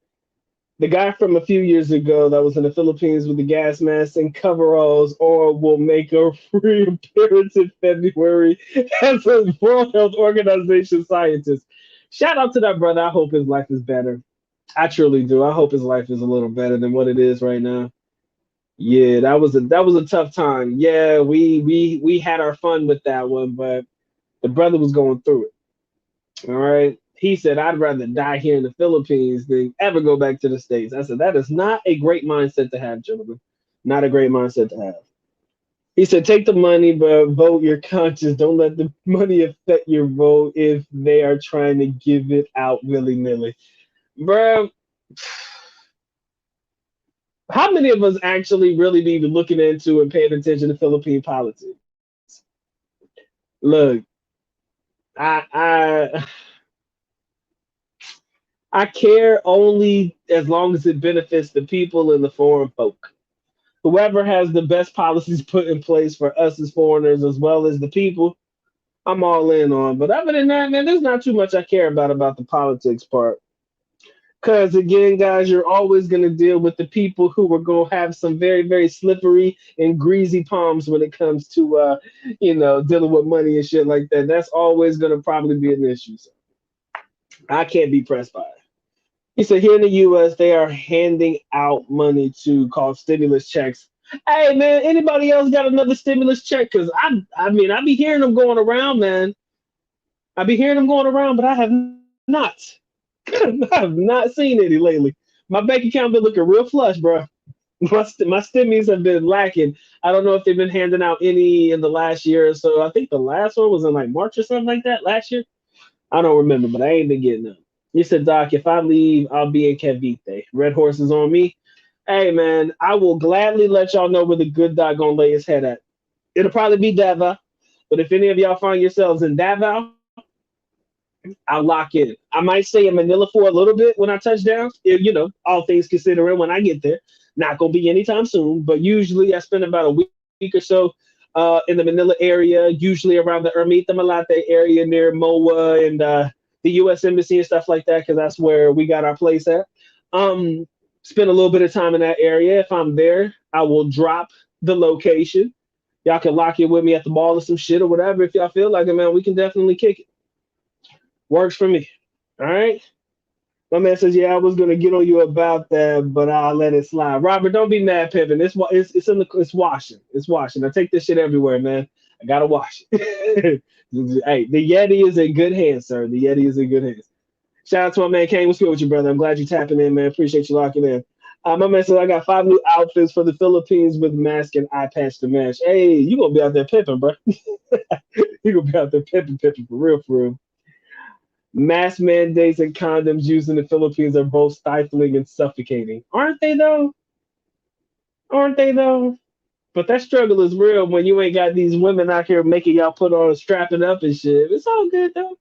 A: The guy from a few years ago that was in the Philippines with the gas mask and coveralls, or will make a free appearance in February as a World Health Organization scientist. Shout out to that brother. I hope his life is better. I truly do. I hope his life is a little better than what it is right now. Yeah, that was a tough time. Yeah, we had our fun with that one, but the brother was going through it. All right. He said, I'd rather die here in the Philippines than ever go back to the States. I said, that is not a great mindset to have, gentlemen. Not a great mindset to have. He said, take the money, but vote your conscience. Don't let the money affect your vote if they are trying to give it out willy nilly. Bro, how many of us actually really be looking into and paying attention to Philippine politics? Look, I I care only as long as it benefits the people and the foreign folk. Whoever has the best policies put in place for us as foreigners as well as the people, I'm all in on. But other than that, man, there's not too much I care about the politics part. Because again, guys, you're always going to deal with the people who are going to have some very, very slippery and greasy palms when it comes to, dealing with money and shit like that. That's always going to probably be an issue. So I can't be pressed by it. He said here in the U.S. they are handing out money to called stimulus checks. Hey man, anybody else got another stimulus check? Cause I mean, I be hearing them going around, man. I be hearing them going around, but I have not. I have not seen any lately. My bank account been looking real flush, bro. My stimmies have been lacking. I don't know if they've been handing out any in the last year or so. I think the last one was in like March or something like that last year. I don't remember, but I ain't been getting them. You said, Doc, if I leave, I'll be in Cavite. Red horses on me. Hey, man, I will gladly let y'all know where the good doc gonna lay his head at. It'll probably be Davao, but if any of y'all find yourselves in Davao, I'll lock in. I might stay in Manila for a little bit when I touch down. All things considering when I get there. Not gonna be anytime soon, but usually I spend about a week or so in the Manila area, usually around the Ermita Malate area near MOA and the U.S. Embassy and stuff like that, because that's where we got our place at. Um, Spend a little bit of time in that area. If I'm there, I will drop the location. Y'all can lock in with me at the mall or some shit or whatever. If y'all feel like it, man, we can definitely kick it. Works for me. All right. My man says, "Yeah, I was gonna get on you about that, but I'll let it slide." Robert, don't be mad, Pippin. It's washing. It's washing. I take this shit everywhere, man. I gotta wash it. Hey, the Yeti is in good hands, sir. The Yeti is in good hands. Shout out to my man Kane. What's good with you, brother? I'm glad you're tapping in, man. Appreciate you locking in. My man said, "I got 5 new outfits for the Philippines with mask and eye patch to match." Hey, you gonna be out there pimping, bro? You gonna be out there pimping for real, for real. Mask mandates and condoms used in the Philippines are both stifling and suffocating. Aren't they though? Aren't they though? But that struggle is real when you ain't got these women out here making y'all put on strapping up and shit. It's all good though.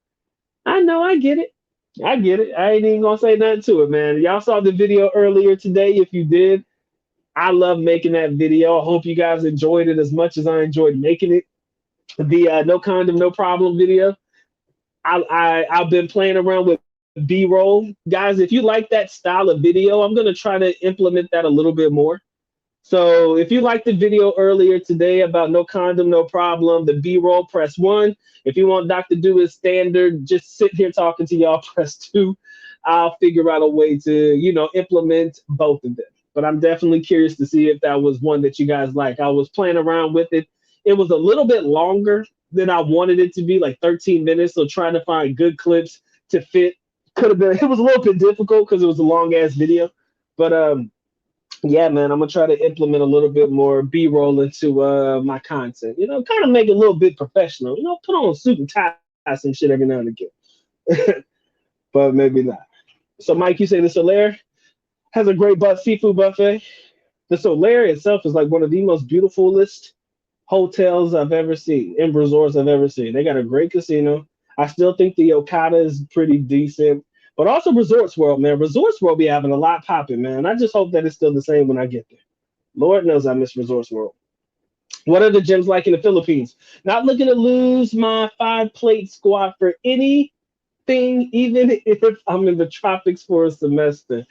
A: I know, I get it. I get it. I ain't even gonna say nothing to it, man. Y'all saw the video earlier today. If you did, I love making that video. I hope you guys enjoyed it as much as I enjoyed making it. The no condom, no problem video. I've been playing around with B-roll, guys. If you like that style of video, I'm gonna try to implement that a little bit more. So if you liked the video earlier today about no condom, no problem, the B-roll, press 1. If you want Doc to do his standard, just sit here talking to y'all, press 2. I'll figure out a way to, implement both of them. But I'm definitely curious to see if that was one that you guys like. I was playing around with it. It was a little bit longer than I wanted it to be, like 13 minutes. So trying to find good clips to fit could have been, it was a little bit difficult because it was a long ass video. But yeah, man, I'm gonna try to implement a little bit more B-roll into my content. Kind of make it a little bit professional. Put on a suit and tie some shit every now and again. But maybe not. So, Mike, you say the Solaire has a great seafood buffet. The Solaire itself is like one of the most beautifulest hotels I've ever seen, and resorts I've ever seen. They got a great casino. I still think the Okada is pretty decent. But also Resorts World, man. Resorts World be having a lot popping, man. I just hope that it's still the same when I get there. Lord knows I miss Resorts World. What are the gyms like in the Philippines? Not looking to lose my 5 plate squat for anything, even if I'm in the tropics for a semester.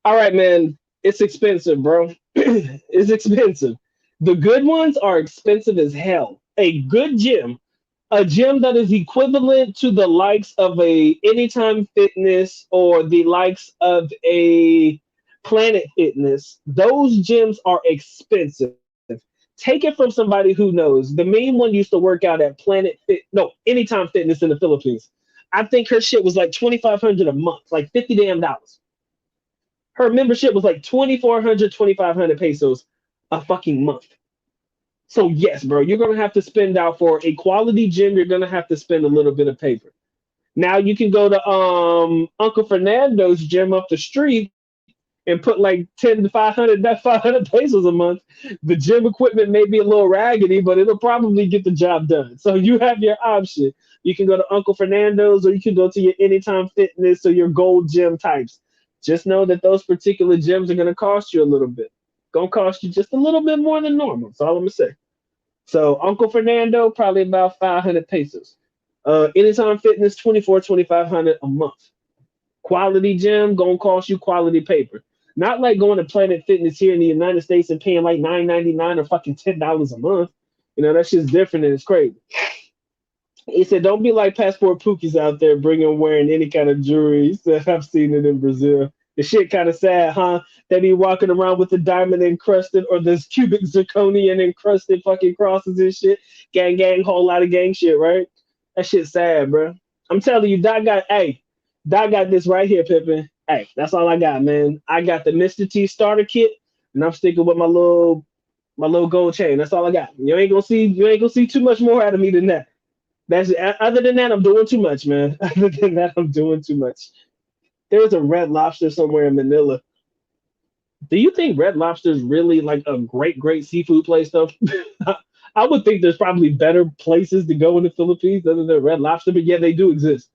A: All right, man. It's expensive, bro. It's expensive. The good ones are expensive as hell. A gym that is equivalent to the likes of a Anytime Fitness or the likes of a Planet Fitness, those gyms are expensive. Take it from somebody who knows. The main one used to work out at Anytime Fitness in the Philippines. I think her shit was like 2,500 a month, like 50 damn dollars. Her membership was like 2,400, 2,500 pesos a fucking month. So yes, bro, you're gonna have to spend out for a quality gym. You're gonna have to spend a little bit of paper. Now you can go to Uncle Fernando's gym up the street and put like 10 to 500 that 500 pesos a month. The gym equipment may be a little raggedy, but it'll probably get the job done. So you have your option. You can go to Uncle Fernando's, or you can go to your Anytime Fitness or your Gold Gym types. Just know that those particular gyms are gonna cost you a little bit. Gonna cost you just a little bit more than normal. That's all I'm gonna say. So Uncle Fernando, probably about 500 pesos. Anytime Fitness, 24, 2,500 a month. Quality gym gonna cost you quality paper. Not like going to Planet Fitness here in the United States and paying like $9.99 or fucking $10 a month. That shit's different and it's crazy. He said, "Don't be like Passport Pookies out there bringing wearing any kind of jewelry." He said, "I've seen it in Brazil. The shit kind of sad, huh? That he walking around with the diamond encrusted or this cubic zirconian encrusted fucking crosses and shit. Gang, gang, whole lot of gang shit, right? That shit sad, bro. I'm telling you, Doc got this right here, Pippin. Hey, that's all I got, man. I got the Mr. T starter kit, and I'm sticking with my little gold chain. That's all I got. You ain't gonna see too much more out of me than that. That's other than that, I'm doing too much, man. Other than that, I'm doing too much. There's a Red Lobster somewhere in Manila. Do you think Red Lobster is really like a great, great seafood place, though? I would think there's probably better places to go in the Philippines other than Red Lobster, but yeah, they do exist.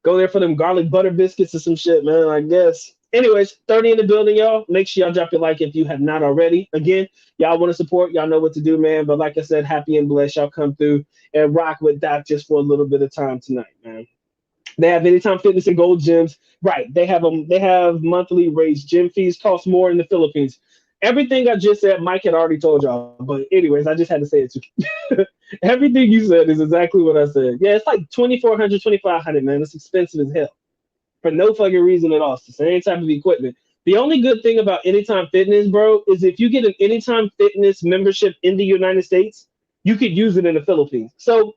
A: Go there for them garlic butter biscuits or some shit, man, I guess. Anyways, 30 in the building, y'all. Make sure y'all drop your like if you have not already. Again, y'all want to support, y'all know what to do, man. But like I said, happy and blessed, y'all come through and rock with Doc just for a little bit of time tonight, man. They have Anytime Fitness and Gold Gyms. Right. They have monthly raised gym fees cost more in the Philippines. Everything I just said, Mike had already told y'all. But anyways, I just had to say it too. Everything you said is exactly what I said. Yeah, it's like 2,400, 2,500, man. It's expensive as hell for no fucking reason at all. It's the same type of equipment. The only good thing about Anytime Fitness, bro, is if you get an Anytime Fitness membership in the United States, you could use it in the Philippines. So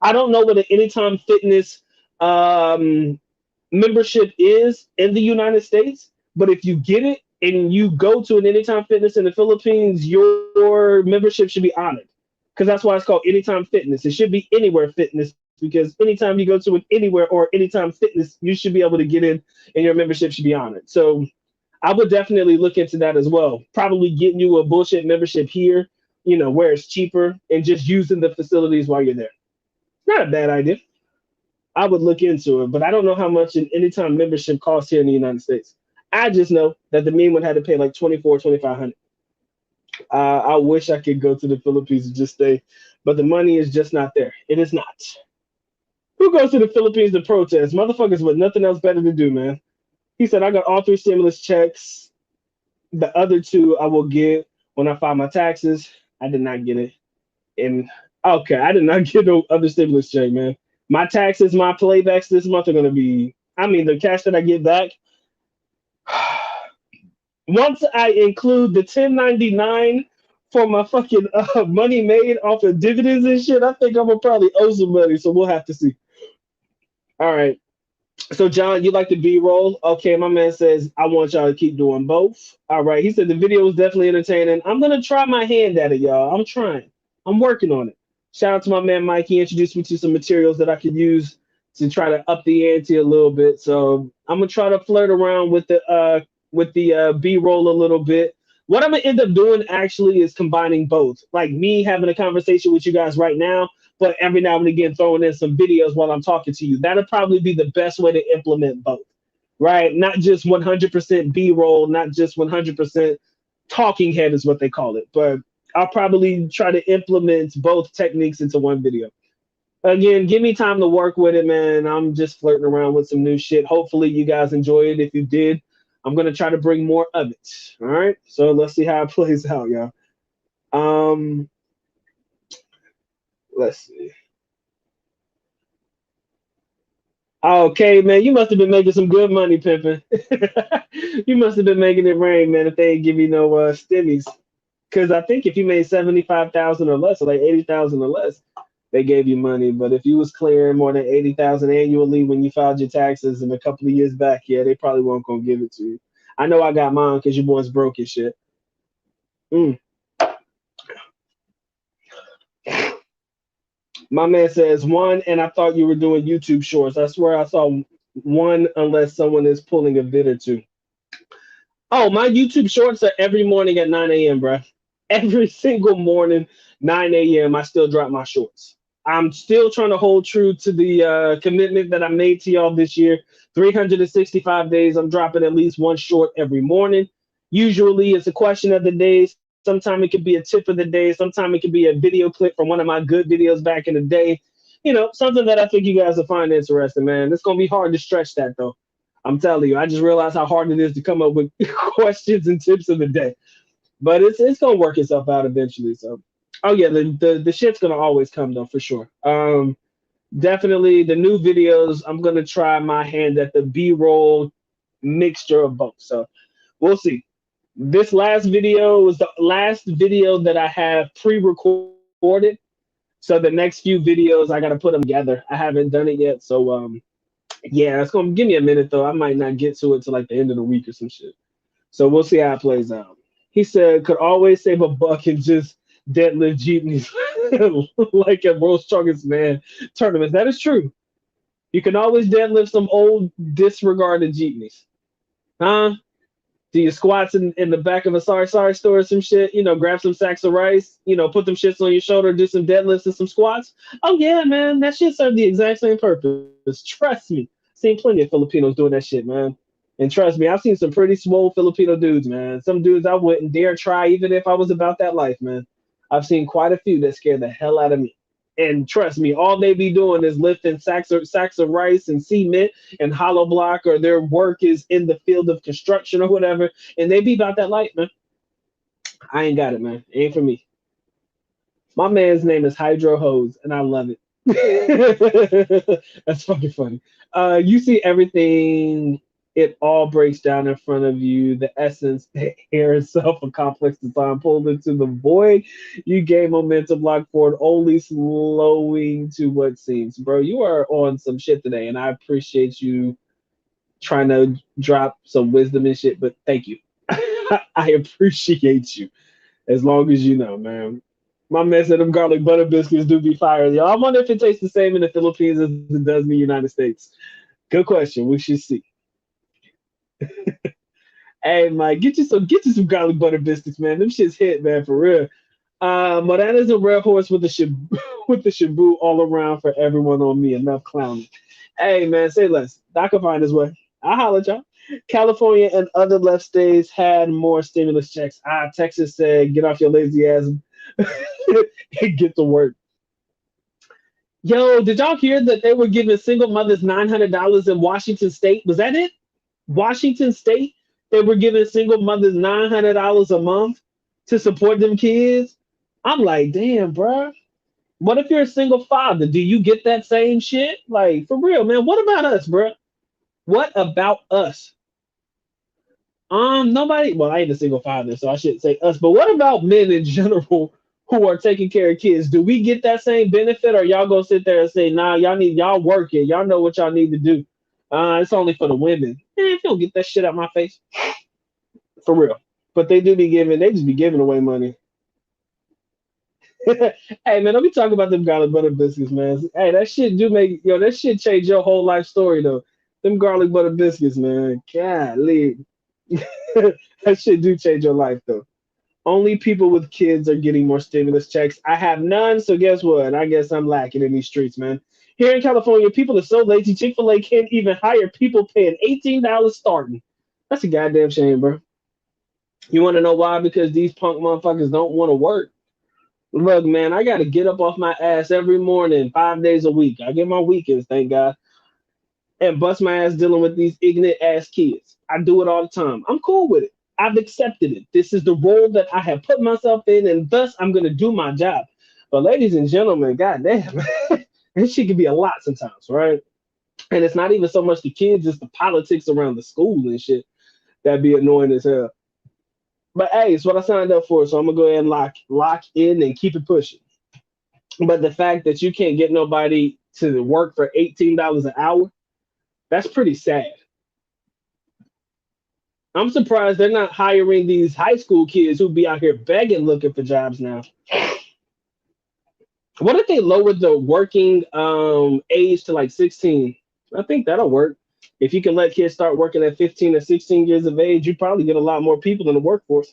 A: I don't know what an Anytime Fitness um, membership is in the United States, but if you get it and you go to an Anytime Fitness in the Philippines, your membership should be honored because that's why it's called Anytime Fitness. It should be Anywhere Fitness because anytime you go to an Anywhere or Anytime Fitness, you should be able to get in and your membership should be honored. So I would definitely look into that as well. Probably getting you a bullshit membership here, where it's cheaper and just using the facilities while you're there. Not a bad idea. I would look into it, but I don't know how much an Anytime membership costs here in the United States. I just know that the mean would have to pay like 24, 2,500. I wish I could go to the Philippines and just stay, but the money is just not there. It is not. Who goes to the Philippines to protest? Motherfuckers with nothing else better to do, man. He said, I got all three stimulus checks. The other two I will get when I file my taxes. I did not get it. And okay, I did not get no other stimulus check, man. My taxes, my playbacks this month are going to be, I mean, the cash that I get back, once I include the 1099 for my fucking money made off of dividends and shit, I think I'm going to probably owe some money. So we'll have to see. All right. So, John, you like the B-roll? Okay, my man says, I want y'all to keep doing both. All right. He said the video was definitely entertaining. I'm going to try my hand at it, y'all. I'm trying. I'm working on it. Shout out to my man Mike. He introduced me to some materials that I could use to try to up the ante a little bit. So I'm gonna try to flirt around with the B-roll a little bit. What I'm gonna end up doing actually is combining both, like me having a conversation with you guys right now, but every now and again throwing in some videos while I'm talking to you. That'll probably be the best way to implement both, right? Not just 100% B-roll, not just 100% talking head is what they call it, but I'll probably try to implement both techniques into one video. Again, give me time to work with it, man. I'm just flirting around with some new shit. Hopefully, you guys enjoy it. If you did, I'm gonna try to bring more of it. All right. So let's see how it plays out, y'all. Um, let's see. Okay, man, you must have been making some good money, pimping. You must have been making it rain, man. If they ain't give you no stimmies, because I think if you made 75,000 or less, or like 80,000 or less, they gave you money. But if you was clearing more than 80,000 annually when you filed your taxes in a couple of years back, yeah, they probably weren't gonna give it to you. I know I got mine because your boy's broke and shit. Mm. My man says one, and I thought you were doing YouTube shorts. I swear I saw one, unless someone is pulling a vid or two. Oh, my YouTube shorts are every morning at 9 a.m., bro. Every single morning, 9 a.m., I still drop my shorts. I'm still trying to hold true to the commitment that I made to y'all this year. 365 days, I'm dropping at least one short every morning. Usually, it's a question of the day. Sometimes it could be a tip of the day. Sometimes it could be a video clip from one of my good videos back in the day. Something that I think you guys will find interesting, man. It's going to be hard to stretch that, though. I'm telling you, I just realized how hard it is to come up with questions and tips of the day. But it's gonna work itself out eventually. So, oh yeah, the shit's gonna always come though for sure. Definitely the new videos. I'm gonna try my hand at the B-roll mixture of both. So we'll see. This last video was the last video that I have pre-recorded. So the next few videos I gotta put them together. I haven't done it yet. So yeah, it's gonna give me a minute though. I might not get to it till like the end of the week or some shit. So we'll see how it plays out. He said could always save a buck and just deadlift jeepneys like a world's strongest man tournaments. That is true. You can always deadlift some old disregarded jeepneys. Huh? Do your squats in the back of a sorry store or some shit, grab some sacks of rice, put them shits on your shoulder, do some deadlifts and some squats. Oh yeah, man, that shit served the exact same purpose. Trust me. Seen plenty of Filipinos doing that shit, man. And trust me, I've seen some pretty swole Filipino dudes, man. Some dudes I wouldn't dare try even if I was about that life, man. I've seen quite a few that scare the hell out of me. And trust me, all they be doing is lifting sacks of rice and cement and hollow block, or their work is in the field of construction or whatever, and they be about that life, man. I ain't got it, man. It ain't for me. My man's name is Hydro Hose, and I love it. That's fucking funny. You see everything. It all breaks down in front of you. The essence, the air itself, a complex design pulled into the void. You gain momentum, lock forward, only slowing to what seems. Bro, you are on some shit today, and I appreciate you trying to drop some wisdom and shit, but thank you. I appreciate you as long as you know, man. My man said them garlic butter biscuits do be fire. Yo, I wonder if it tastes the same in the Philippines as it does in the United States. Good question. We should see. Hey, Mike, get you some garlic butter biscuits, man. Them shits hit, man, for real. Morana's a red horse with the with the shabu all around for everyone on me. Enough clowning. Hey, man, say less. I can find his way. I'll holler at y'all. California and other left states had more stimulus checks. Texas said, get off your lazy ass and get to work. Yo, did y'all hear that they were giving single mothers $900 in Washington State? Was that it? Washington State, they were giving single mothers $900 a month to support them kids. I'm like, damn, bro. What if you're a single father? Do you get that same shit? Like, for real, man. What about us, bro? What about us? Nobody. Well, I ain't a single father, so I shouldn't say us. But what about men in general who are taking care of kids? Do we get that same benefit, or y'all go sit there and say, nah, y'all work it. Y'all know what y'all need to do. It's only for the women. If you don't get that shit out my face, for real. But they do be giving. They just be giving away money. Hey man, don't be talking about them garlic butter biscuits, man. Hey, that shit do make that shit change your whole life story though. Them garlic butter biscuits, man. Golly. That shit do change your life though. Only people with kids are getting more stimulus checks. I have none, so guess what? I guess I'm lacking in these streets, man. Here in California, people are so lazy. Chick-fil-A can't even hire people paying $18 starting. That's a goddamn shame, bro. You want to know why? Because these punk motherfuckers don't want to work. Look, man, I got to get up off my ass every morning, 5 days a week. I get my weekends, thank God, and bust my ass dealing with these ignorant ass kids. I do it all the time. I'm cool with it. I've accepted it. This is the role that I have put myself in, and thus I'm going to do my job. But, ladies and gentlemen, goddamn, this shit can be a lot sometimes, right? And it's not even so much the kids, it's the politics around the school and shit that be annoying as hell. But hey, it's what I signed up for, so I'm gonna go ahead and lock in and keep it pushing. But the fact that you can't get nobody to work for $18 an hour, that's pretty sad. I'm surprised they're not hiring these high school kids who be out here begging looking for jobs now. What if they lowered the working age to like 16? I think that'll work. If you can let kids start working at 15 or 16 years of age, you probably get a lot more people in the workforce.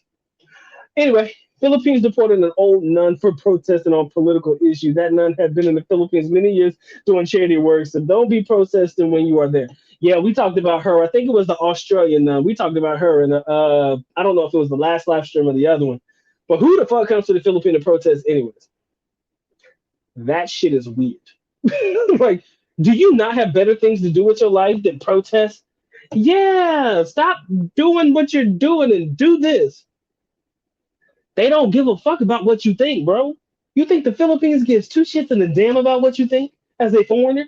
A: Anyway, Philippines deported an old nun for protesting on political issues. That nun had been in the Philippines many years doing charity work, so don't be protesting when you are there. Yeah, we talked about her. I think it was the Australian nun. We talked about her, and I don't know if it was the last live stream or the other one. But who the fuck comes to the Philippines to protest anyways? That shit is weird. Like, do you not have better things to do with your life than protest? Yeah, stop doing what you're doing and do this. They don't give a fuck about what you think, bro. You think the Philippines gives two shits and a damn about what you think as a foreigner?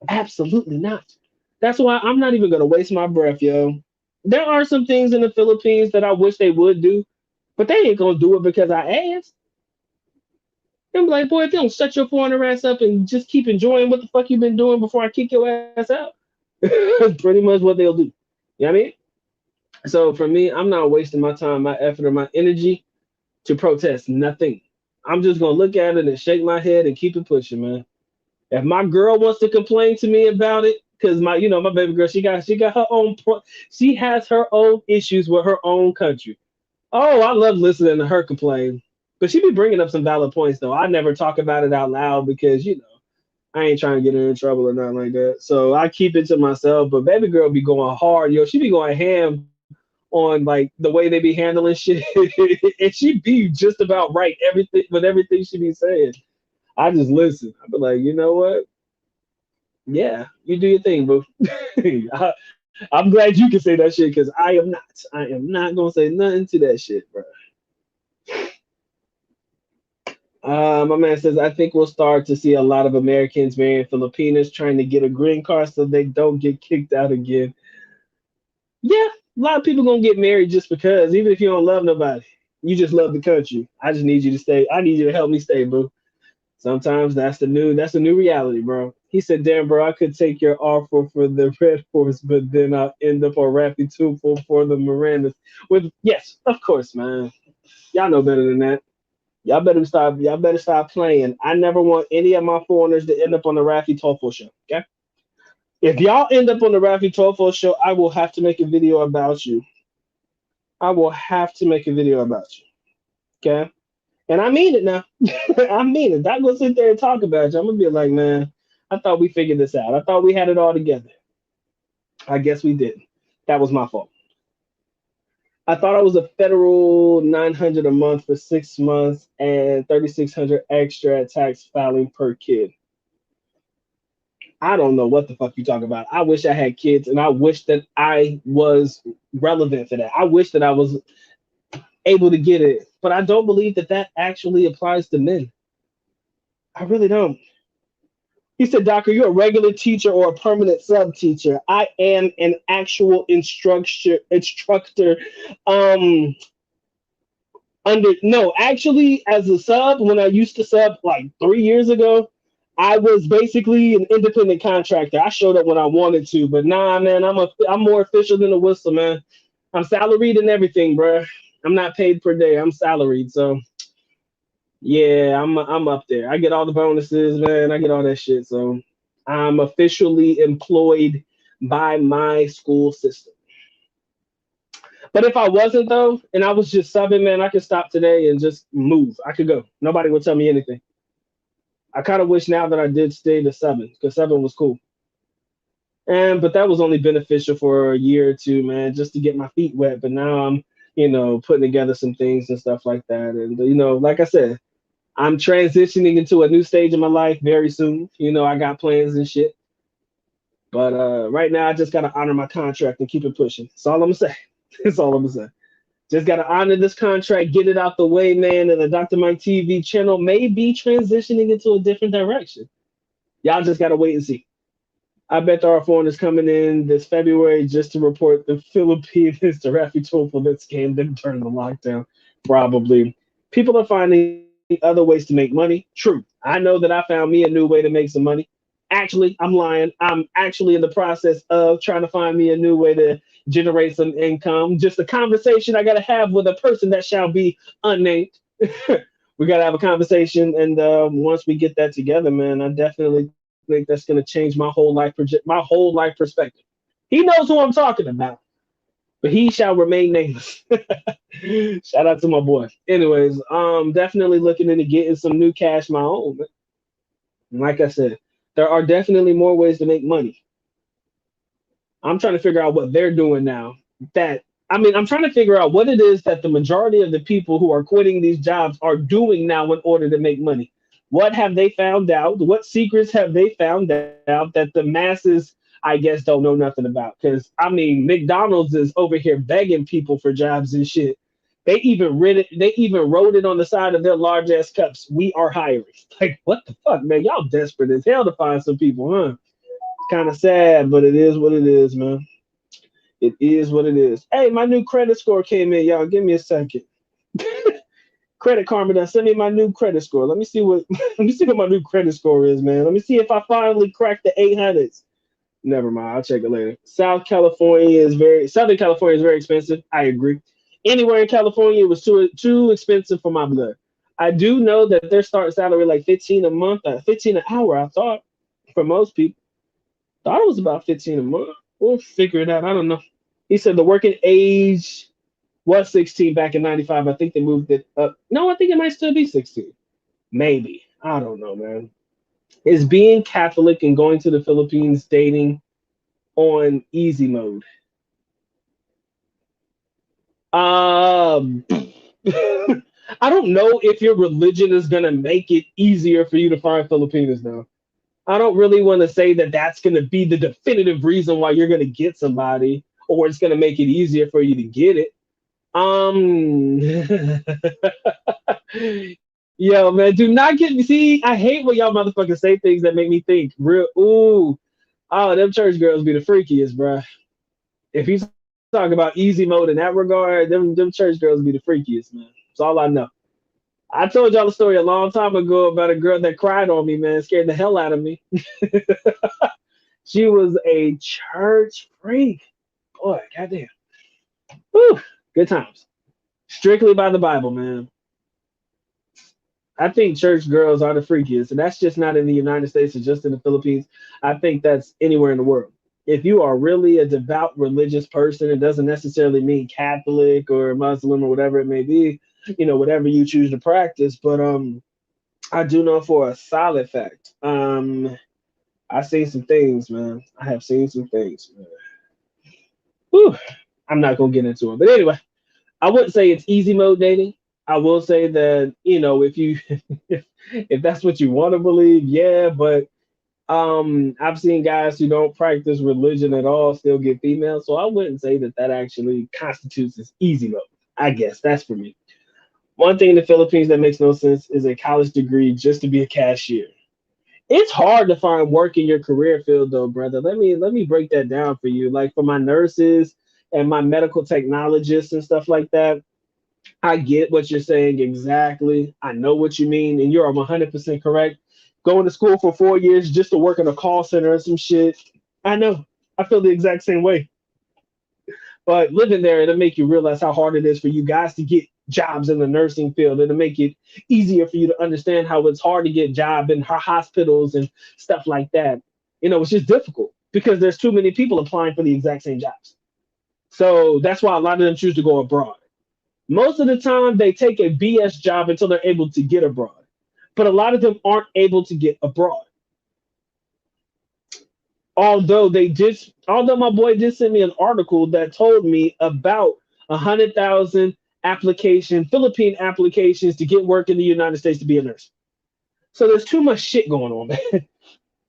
A: Absolutely not. That's why I'm not even gonna waste my breath, yo. There are some things in the Philippines that I wish they would do, but they ain't gonna do it because I asked. I'm like, boy, if you don't shut your foreigner ass up and just keep enjoying what the fuck you've been doing before I kick your ass out, that's pretty much what they'll do. You know what I mean? So for me, I'm not wasting my time, my effort, or my energy to protest nothing. I'm just gonna look at it and shake my head and keep it pushing, man. If my girl wants to complain to me about it, because my baby girl, she got her own she has her own issues with her own country. Oh, I love listening to her complain. But she be bringing up some valid points though. I never talk about it out loud because I ain't trying to get her in trouble or nothing like that. So I keep it to myself. But baby girl be going hard, yo. She be going ham on like the way they be handling shit, and she be just about right everything she be saying. I just listen. I be like, you know what? Yeah, you do your thing, boo. I'm glad you can say that shit because I am not. I am not gonna say nothing to that shit, bro. My man says, I think we'll start to see a lot of Americans marrying Filipinas trying to get a green card so they don't get kicked out again. Yeah, a lot of people gonna get married just because, even if you don't love nobody, you just love the country. I just need you to stay. I need you to help me stay, boo. Sometimes that's the new reality, bro. He said, "Damn, bro, I could take your offer for the Red Horse, but then I'll end up on Rappy two for the Mirandas." With yes, of course, man. Y'all know better than that. Y'all better stop playing. I never want any of my foreigners to end up on the Raffy Toffel show. Okay. If y'all end up on the Raffy Toffel show, I will have to make a video about you. I will have to make a video about you. Okay. And I mean it now. I mean it. Not gonna sit there and talk about you. I'm gonna be like, man, I thought we figured this out. I thought we had it all together. I guess we didn't. That was my fault. I thought I was a federal 900 a month for 6 months and 3600 extra tax filing per kid. I don't know what the fuck you talking about. I wish I had kids and I wish that I was relevant for that. I wish that I was able to get it, but I don't believe that that actually applies to men. I really don't. He said, Doc, are you a regular teacher or a permanent sub teacher? I am an actual instructor. Um, under no, actually, as a sub, when I used to sub like 3 years ago, I was basically an independent contractor. I showed up when I wanted to, but nah, man, I'm more official than a whistle, man. I'm salaried and everything, bro. I'm not paid per day. I'm salaried, so yeah, I'm up there. I get all the bonuses, man. I get all that shit. So I'm officially employed by my school system. But if I wasn't though, and I was just subbing, man, I could stop today and just move. I could go. Nobody would tell me anything. I kind of wish now that I did stay to seven because seven was cool. And but that was only beneficial for a year or two, man, just to get my feet wet. But now I'm, putting together some things and stuff like that. And like I said, I'm transitioning into a new stage of my life very soon. I got plans and shit. But right now, I just gotta honor my contract and keep it pushing. That's all I'm gonna say. That's all I'm gonna say. Just gotta honor this contract, get it out the way, man. And the Dr. Mike TV channel may be transitioning into a different direction. Y'all just gotta wait and see. I bet there are foreigners coming in this February just to report the Philippines to Rafi Tofel that scammed them during the lockdown. Probably. People are finding other ways to make money. True. I know that I found me a new way to make some money. Actually, I'm lying. I'm actually in the process of trying to find me a new way to generate some income. Just a conversation I got to have with a person that shall be unnamed. We got to have a conversation. And once we get that together, man, I definitely think that's going to change my whole life perspective. He knows who I'm talking about, but he shall remain nameless. Shout out to my boy. Anyways, definitely looking into getting some new cash my own. And like I said, there are definitely more ways to make money. I'm trying to figure out what they're doing now. I'm trying to figure out what it is that the majority of the people who are quitting these jobs are doing now in order to make money. What have they found out? What secrets have they found out that the masses I guess don't know nothing about. Because I mean, McDonald's is over here begging people for jobs and shit. They even read it. They even wrote it on the side of their large ass cups. We are hiring. Like what the fuck, man? Y'all desperate as hell to find some people, huh? Kind of sad, but it is what it is, man. It is what it is. Hey, my new credit score came in, y'all. Give me a second. Credit Karma done send me my new credit score. Let me see what let me see what my new credit score is, man. Let me see if I finally cracked the 800s. Never mind, I'll check it later. Southern California is very expensive. I agree. Anywhere in California was too expensive for my blood. I do know that their starting salary like 15 a month, 15 an hour. I thought for most people, thought it was about 15 a month. We'll figure it out. I don't know. He said the working age was 16 back in 95. I think they moved it up. No, I think it might still be 16. Maybe. I don't know, man. Is being Catholic and going to the Philippines dating on easy mode? Um, I don't know if your religion is going to make it easier for you to find Filipinos now. I don't really want to say that that's going to be the definitive reason why you're going to get somebody or it's going to make it easier for you to get it. Um, Yo, man, do not get me. See, I hate when y'all motherfuckers say things that make me think real. Ooh, oh, them church girls be the freakiest, bruh. If you talk about easy mode in that regard, them church girls be the freakiest, man. That's all I know. I told y'all a story a long time ago about a girl that cried on me, man, scared the hell out of me. She was a church freak. Boy, goddamn. Whew, good times. Strictly by the Bible, man. I think church girls are the freakiest, and that's just not in the United States or just in the Philippines. I think that's anywhere in the world. If you are really a devout religious person, it doesn't necessarily mean Catholic or Muslim or whatever it may be, whatever you choose to practice. But I do know for a solid fact. I've seen some things, man. I have seen some things, man. Whew. I'm not gonna get into it, but anyway, I wouldn't say it's easy mode dating. I will say that if you if that's what you want to believe, yeah. But I've seen guys who don't practice religion at all still get females, so I wouldn't say that that actually constitutes as easy mode. I guess that's for me. One thing in the Philippines that makes no sense is a college degree just to be a cashier. It's hard to find work in your career field though, brother. Let me break that down for you. Like for my nurses and my medical technologists and stuff like that, I get what you're saying exactly. I know what you mean, and you're 100% correct. Going to school for 4 years just to work in a call center or some shit. I know. I feel the exact same way. But living there, it'll make you realize how hard it is for you guys to get jobs in the nursing field. It'll make it easier for you to understand how it's hard to get job in hospitals and stuff like that. It's just difficult because there's too many people applying for the exact same jobs. So that's why a lot of them choose to go abroad. Most of the time, they take a BS job until they're able to get abroad. But a lot of them aren't able to get abroad. Although my boy did send me an article that told me about 100,000 Philippine applications to get work in the United States to be a nurse. So there's too much shit going on, man.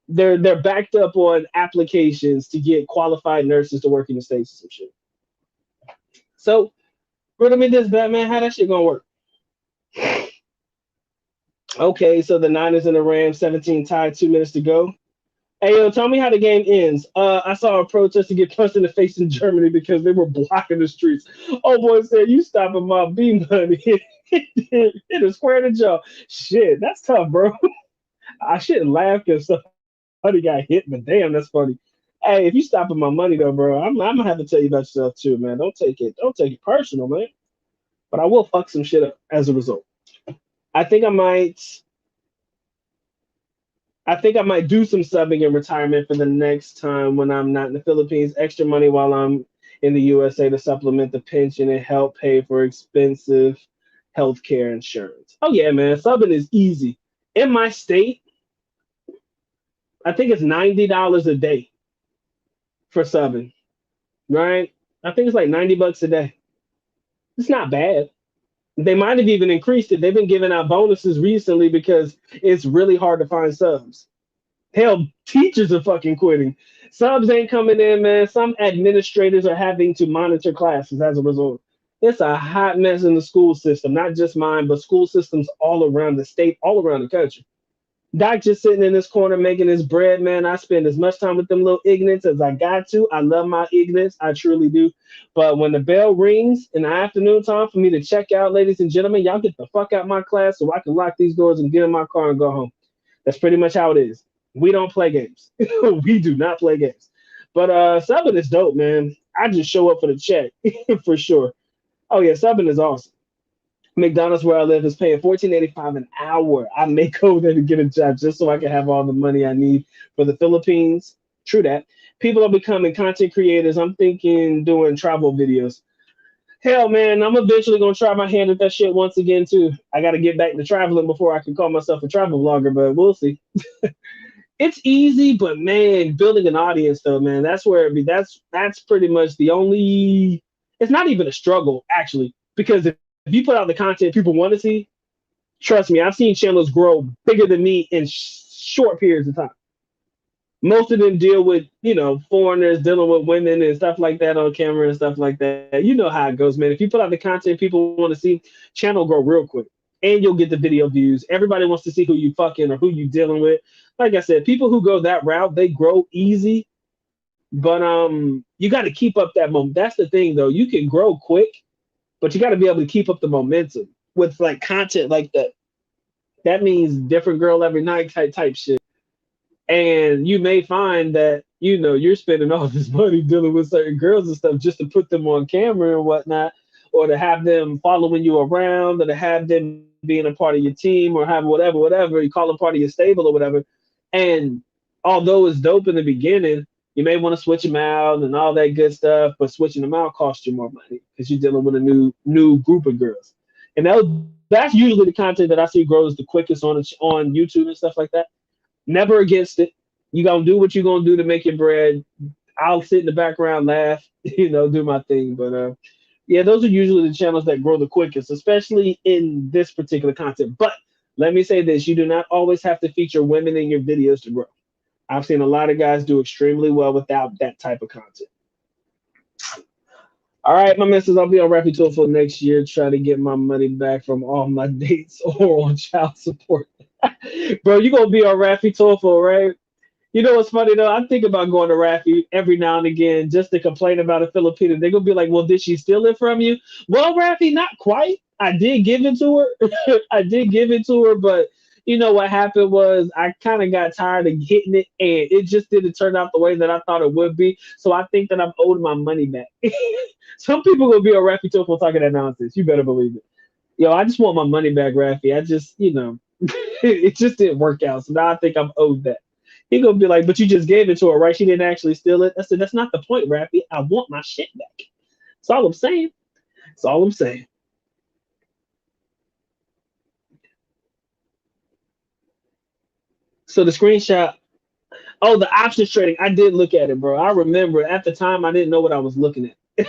A: They're backed up on applications to get qualified nurses to work in the States and some shit. So, riddle me this, Batman. How that shit gonna work? Okay, so the Niners and the Rams, 17 tied, 2 minutes to go. Hey, yo, tell me how the game ends. I saw a protester get punched in the face in Germany because they were blocking the streets. Oh, boy said, you stopping my B money. Hit a square in the jaw. Shit, that's tough, bro. I shouldn't laugh because somebody got hit, but damn, that's funny. Hey, if you stopping my money, though, bro, I'm going to have to tell you about yourself, too, man. Don't take it personal, man. But I will fuck some shit up as a result. I think I might do some subbing in retirement for the next time when I'm not in the Philippines. Extra money while I'm in the USA to supplement the pension and help pay for expensive healthcare insurance. Oh yeah, man, subbing is easy. In my state, I think it's $90 a day for subbing. Right? I think it's like $90 a day. It's not bad. They might have even increased it. They've been giving out bonuses recently because it's really hard to find subs. Hell, teachers are fucking quitting. Subs ain't coming in, man. Some administrators are having to monitor classes as a result. It's a hot mess in the school system, not just mine, but school systems all around the state, all around the country. Doc just sitting in this corner making his bread, man. I spend as much time with them little ignorants as I got to. I love my ignorance, I truly do. But when the bell rings in the afternoon time for me to check out, ladies and gentlemen, y'all get the fuck out my class so I can lock these doors and get in my car and go home. That's pretty much how it is. We don't play games. We do not play games. But subbing is dope, man. I just show up for the check for sure. Oh yeah, subbing is awesome. McDonald's where I live is paying 14.85 an hour. I may go there to get a job just so I can have all the money I need for the Philippines. True that. People are becoming content creators. I'm thinking doing travel videos. Hell, man, I'm eventually gonna try my hand at that shit once again too. I got to get back to traveling before I can call myself a travel vlogger, but we'll see. It's easy, but man, building an audience though, man, that's where it be. That's pretty much the only. It's not even a struggle actually, because if you put out the content people want to see, trust me, I've seen channels grow bigger than me in short periods of time. Most of them deal with foreigners dealing with women and stuff like that on camera and stuff like that. You know how it goes, man. If you put out the content people want to see, channel grow real quick, and you'll get the video views. Everybody wants to see who you fucking or who you dealing with. Like I said, people who go that route, they grow easy. But you got to keep up that moment. That's the thing though. You can grow quick, but you got to be able to keep up the momentum with like content like that. That means different girl every night type shit. And you may find that you're spending all this money dealing with certain girls and stuff just to put them on camera and whatnot, or to have them following you around, or to have them being a part of your team, or have whatever you call them part of your stable or whatever. And although it's dope in the beginning, you may want to switch them out and all that good stuff, but switching them out costs you more money because you're dealing with a new group of girls. And that's usually the content that I see grows the quickest on YouTube and stuff like that. Never against it. You gonna do what you're gonna do to make your bread. I'll sit in the background, laugh, do my thing. But yeah, those are usually the channels that grow the quickest, especially in this particular content. But let me say this: you do not always have to feature women in your videos to grow. I've seen a lot of guys do extremely well without that type of content. All right, my missus, I'll be on Rappy Tour for next year, trying to get my money back from all my dates or on child support. Bro, you gonna be on Raffy Tofu, right? You know what's funny though? I think about going to Raffy every now and again just to complain about a Filipino. They're gonna be like, "Well, did she steal it from you?" Well, Raffy, not quite. I did give it to her. I did give it to her, but you know what happened was I kind of got tired of hitting it, and it just didn't turn out the way that I thought it would be. So I think that I'm owed my money back. Some people gonna be on Raffy Tofu talking that nonsense. You better believe it. Yo, I just want my money back, Raffy. I just, it just didn't work out. So now I think I'm owed that. He gonna be like, but you just gave it to her, right? She didn't actually steal it. I said, that's not the point, Raffy. I want my shit back. That's all I'm saying. That's all I'm saying. So the screenshot, oh, the options trading. I did look at it, bro. I remember at the time I didn't know what I was looking at.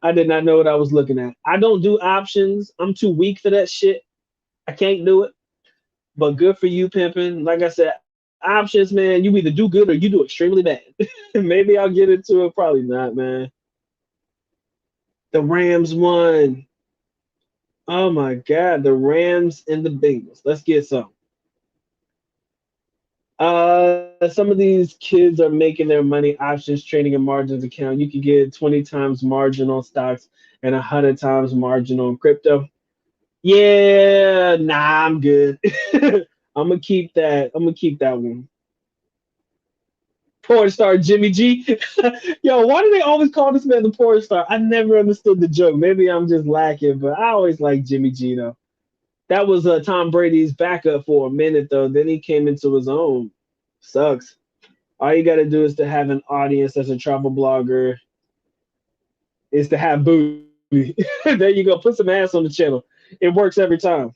A: I did not know what I was looking at. I don't do options. I'm too weak for that shit. I can't do it. But good for you, pimping. Like I said, options, man, you either do good or you do extremely bad. Maybe I'll get into it. Probably not, man. The Rams won. Oh my God, the Rams and the Bengals. Let's get some. Some of these kids are making their money options trading and margins account. You can get 20 times margin on stocks and 100 times margin on crypto. Yeah, nah, I'm good. I'm gonna keep that. I'm gonna keep that one. Porn star Jimmy G. Yo, why do they always call this man the porn star? I never understood the joke. Maybe I'm just lacking, but I always like Jimmy G though. That was Tom Brady's backup for a minute though. Then he came into his own. Sucks. All you gotta do is to have an audience as a travel blogger. Is to have booty. There you go. Put some ass on the channel. It works every time.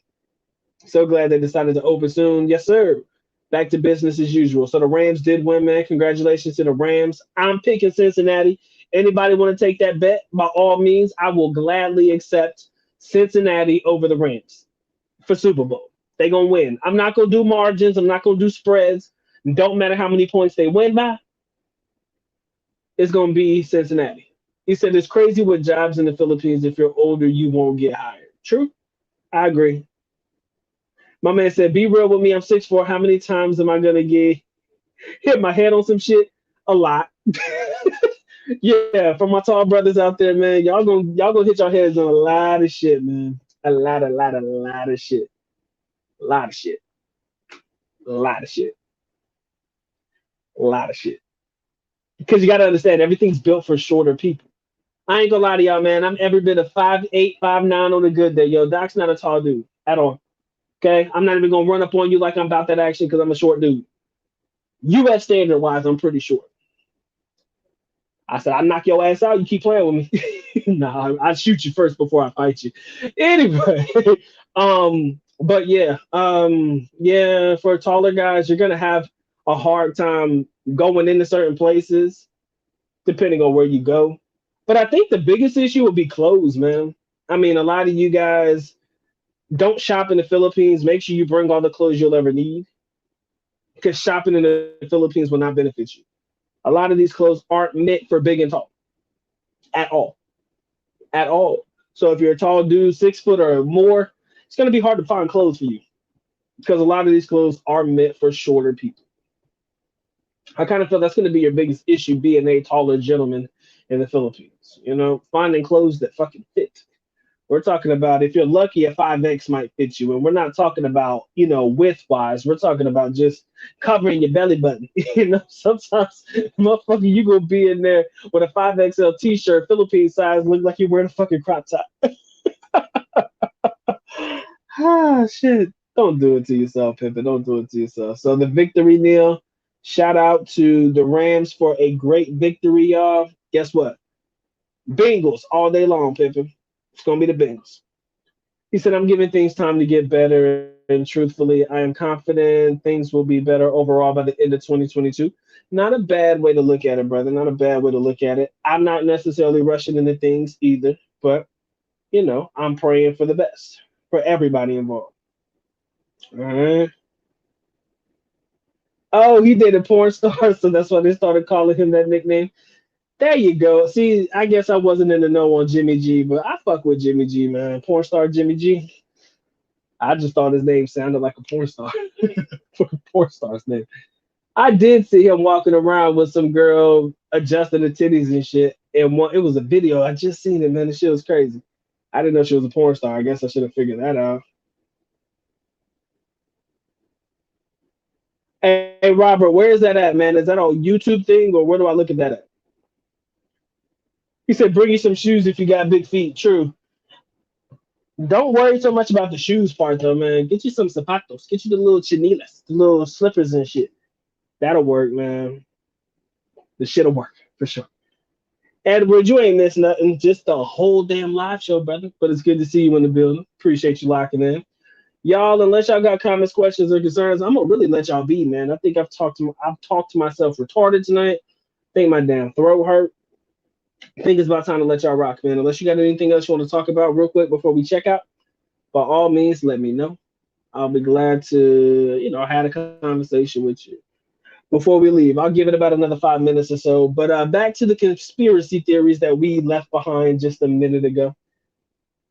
A: So glad they decided to open soon. Yes, sir. Back to business as usual. So the Rams did win, man. Congratulations to the Rams. I'm picking Cincinnati. Anybody want to take that bet? By all means, I will gladly accept Cincinnati over the Rams for Super Bowl. They're going to win. I'm not going to do margins. I'm not going to do spreads. Don't matter how many points they win by. it's gonna be Cincinnati. He said it's crazy with jobs in the Philippines. If you're older, you won't get hired. True, I agree. My man said, "Be real with me. I'm 6'4". How many times am I gonna get hit my head on some shit? A lot." Yeah, for my tall brothers out there, man, y'all gonna hit your heads on a lot of shit, man. A lot of shit. A lot of shit. A lot of shit. A lot of shit. Because you gotta understand, everything's built for shorter people. I ain't gonna lie to y'all, man. I'm every bit of 5'8", 5'9" on a good day. Yo, Doc's not a tall dude at all. Okay, I'm not even gonna run up on you like I'm about that action because I'm a short dude. U.S. standard wise, I'm pretty short. I said, I knock your ass out. You keep playing with me. Nah, I shoot you first before I fight you. Anyway, but yeah, yeah, for taller guys, you're gonna have a hard time going into certain places, depending on where you go. But I think the biggest issue will be clothes, man. I mean, a lot of you guys don't shop in the Philippines. Make sure you bring all the clothes you'll ever need, because shopping in the Philippines will not benefit you. A lot of these clothes aren't meant for big and tall at all, at all. So if you're a tall dude, 6 foot or more, it's going to be hard to find clothes for you because a lot of these clothes are meant for shorter people. I kind of feel that's going to be your biggest issue being a taller gentleman in the Philippines. You know, finding clothes that fucking fit. We're talking about if you're lucky, a 5X might fit you. And we're not talking about, width wise. We're talking about just covering your belly button. Sometimes, motherfucker, you gonna be in there with a 5XL t shirt, Philippine size, look like you're wearing a fucking crop top. Ah, shit. Don't do it to yourself, Pippin. Don't do it to yourself. So the victory, Neil. Shout out to the Rams for a great victory, y'all. Guess what? Bengals all day long, Pippin. It's gonna be the Bengals. He said, I'm giving things time to get better, and truthfully, I am confident things will be better overall by the end of 2022. Not a bad way to look at it, brother. Not a bad way to look at it. I'm not necessarily rushing into things either, but, I'm praying for the best for everybody involved. All right. Oh, he did a porn star, so that's why they started calling him that nickname. There you go. See, I guess I wasn't in the know on Jimmy G, but I fuck with Jimmy G, man. Porn star Jimmy G. I just thought his name sounded like a porn star. For a porn star's name. I did see him walking around with some girl adjusting the titties and shit. And it was a video. I just seen it, man. The shit was crazy. I didn't know she was a porn star. I guess I should have figured that out. Hey, Robert, where is that at, man? Is that on YouTube thing or where do I look at that at? He said, bring you some shoes if you got big feet. True. Don't worry so much about the shoes part though, man. Get you some zapatos. Get you the little chinilas, the little slippers and shit. That'll work, man. The shit'll work for sure. Edward, you ain't missed nothing. Just a whole damn live show, brother. But it's good to see you in the building. Appreciate you locking in. Y'all, unless y'all got comments, questions, or concerns, I'm gonna really let y'all be, man. I think I've talked to myself retarded tonight. I think my damn throat hurt. I think it's about time to let y'all rock, man. Unless you got anything else you want to talk about real quick before we check out, by all means, let me know. I'll be glad to, have a conversation with you before we leave. I'll give it about another 5 minutes or so. But back to the conspiracy theories that we left behind just a minute ago.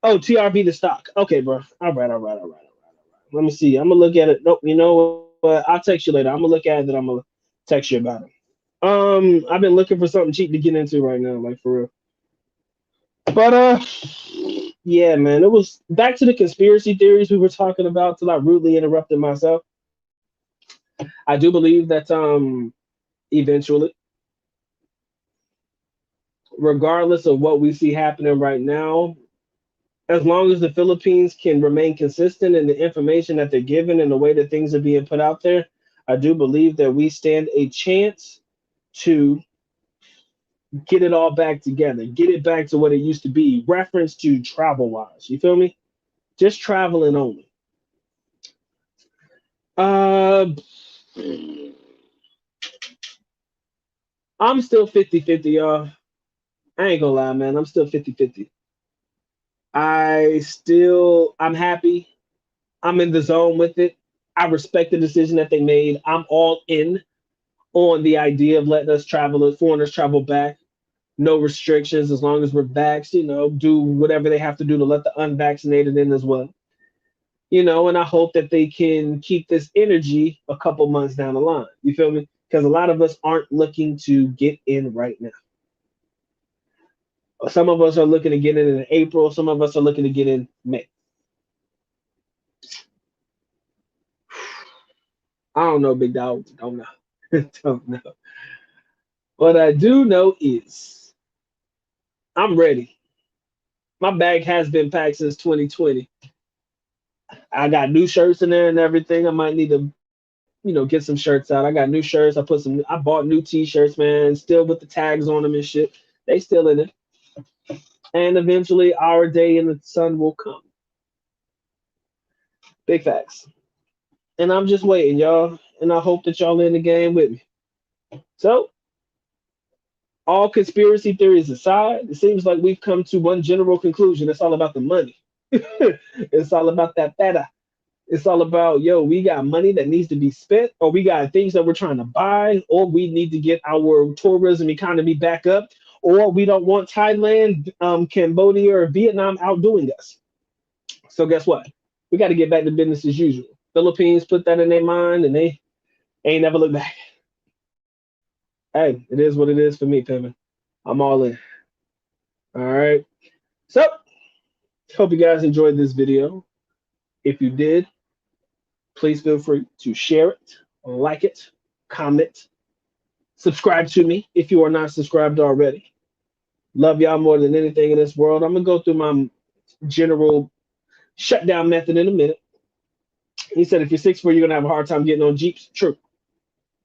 A: Oh, TRV the stock. Okay, bro. All right. Let me see. I'm gonna look at it. Nope. You know what? I'll text you later. I'm gonna look at it. And I'm gonna text you about it. I've been looking for something cheap to get into right now, like for real. But yeah, man. It was back to the conspiracy theories we were talking about till I rudely interrupted myself. I do believe that eventually, regardless of what we see happening right now, as long as the Philippines can remain consistent in the information that they're given and the way that things are being put out there, I do believe that we stand a chance to get it all back together, get it back to what it used to be, reference to travel wise. You feel me? Just traveling only. Uh, I'm still 50-50, y'all. I ain't gonna lie, man. I'm still 50-50. I'm happy. I'm in the zone with it. I respect the decision that they made. I'm all in on the idea of letting us travel, foreigners travel back, no restrictions as long as we're vaxxed, do whatever they have to do to let the unvaccinated in as well. And I hope that they can keep this energy a couple months down the line. You feel me? Because a lot of us aren't looking to get in right now. Some of us are looking to get in April. Some of us are looking to get in May. I don't know, big dog. Don't know. Don't know. What I do know is I'm ready. My bag has been packed since 2020. I got new shirts in there and everything. I might need to, get some shirts out. I got new shirts. I bought new t-shirts, man, still with the tags on them and shit. They still in it. And eventually our day in the sun will come. Big facts. And I'm just waiting, y'all. And I hope that y'all in the game with me. So, all conspiracy theories aside, it seems like we've come to one general conclusion. It's all about the money. It's all about that feta. It's all about, yo, we got money that needs to be spent, or we got things that we're trying to buy, or we need to get our tourism economy back up, or we don't want Thailand, Cambodia, or Vietnam outdoing us. So guess what? We got to get back to business as usual. Philippines put that in their mind, and they ain't never look back. Hey, it is what it is for me, Pimpin. I'm all in. All right. So, hope you guys enjoyed this video. If you did, please feel free to share it, like it, comment, subscribe to me if you are not subscribed already. Love y'all more than anything in this world. I'm going to go through my general shutdown method in a minute. He said, if you're 6'4", you're going to have a hard time getting on Jeeps. True.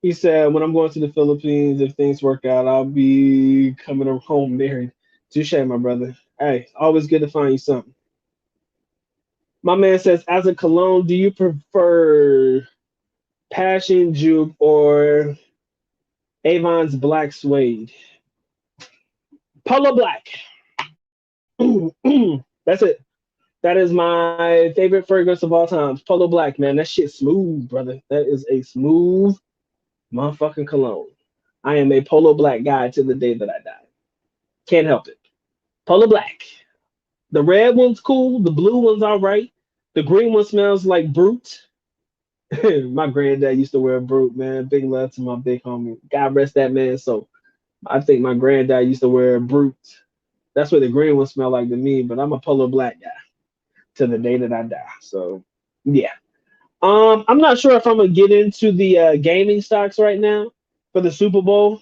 A: He said, when I'm going to the Philippines, if things work out, I'll be coming home married. Touche, my brother. Hey, always good to find you something. My man says, as a cologne, do you prefer Passion Juke or Avon's Black Suede? Polo Black. That's it. That is my favorite fragrance of all time. Polo Black, man. That shit's smooth, brother. That is a smooth motherfucking cologne. I am a Polo Black guy to the day that I die. Can't help it. Polo Black. The red one's cool. The blue one's all right. The green one smells like Brute. My granddad used to wear Brute, man. Big love to my big homie. God rest that man. So I think my granddad used to wear Brute. That's what the green one smell like to me. But I'm a Polo Black guy to the day that I die. So yeah. I'm not sure if I'm gonna get into the gaming stocks right now for the Super Bowl.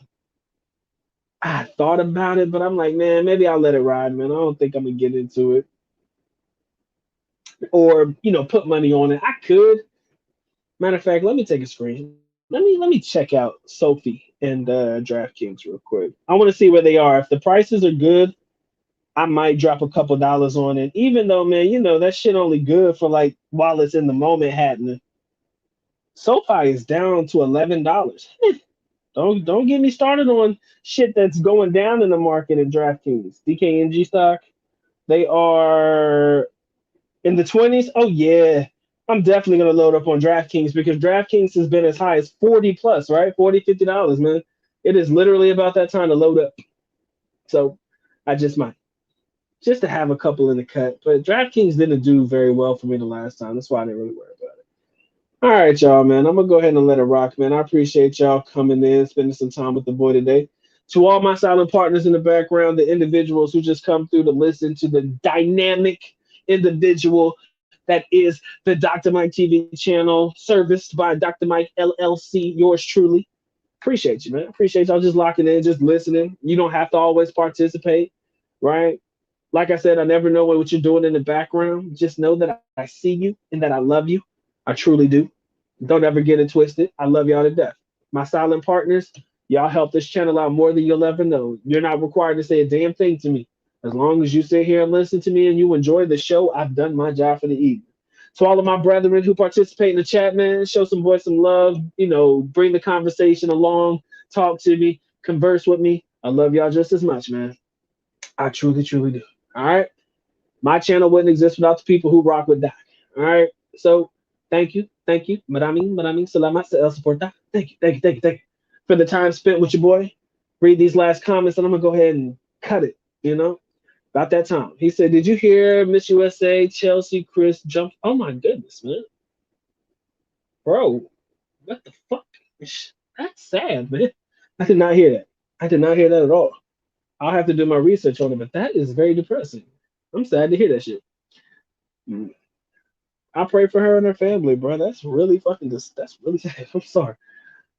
A: I thought about it, but I'm like, man, maybe I'll let it ride, man. I don't think I'm gonna get into it, or put money on it. I could. Matter of fact, let me take a screen. Let me check out Sophie and DraftKings real quick. I want to see where they are. If the prices are good, I might drop a couple dollars on it. Even though, man, that shit only good for like while it's in the moment happening. SoFi is down to $11. Don't get me started on shit that's going down in the market in DraftKings. DKNG stock, they are in the 20s. Oh yeah, I'm definitely gonna load up on DraftKings because DraftKings has been as high as 40 plus, right? $40, $50, man. It is literally about that time to load up. So I just might. Just to have a couple in the cut. But DraftKings didn't do very well for me the last time. That's why I didn't really worry about it. All right, y'all, man. I'm going to go ahead and let it rock, man. I appreciate y'all coming in, spending some time with the boy today. To all my silent partners in the background, the individuals who just come through to listen to the dynamic individual that is the Dr. Mike TV channel, serviced by Dr. Mike LLC, yours truly. Appreciate you, man. Appreciate y'all just locking in, just listening. You don't have to always participate, right? Like I said, I never know what you're doing in the background. Just know that I see you and that I love you. I truly do. Don't ever get it twisted. I love y'all to death. My silent partners, y'all help this channel out more than you'll ever know. You're not required to say a damn thing to me. As long as you sit here and listen to me and you enjoy the show, I've done my job for the evening. To all of my brethren who participate in the chat, man, show some boys some love. Bring the conversation along. Talk to me. Converse with me. I love y'all just as much, man. I truly, truly do. All right. My channel wouldn't exist without the people who rock with Doc. All right. So thank you. Thank you. Maraming salamat sa el suporta. Thank you. Thank you. Thank you. Thank you. for the time spent with your boy. Read these last comments, and I'm gonna go ahead and cut it. About that time. He said, "Did you hear Miss USA Chelsea Chris jumped?" Oh my goodness, man, bro, what the fuck? That's sad, man. I did not hear that. I did not hear that at all. I'll have to do my research on it, but that is very depressing. I'm sad to hear that shit. Mm. I pray for her and her family, bro. That's really fucking that's really sad. I'm sorry.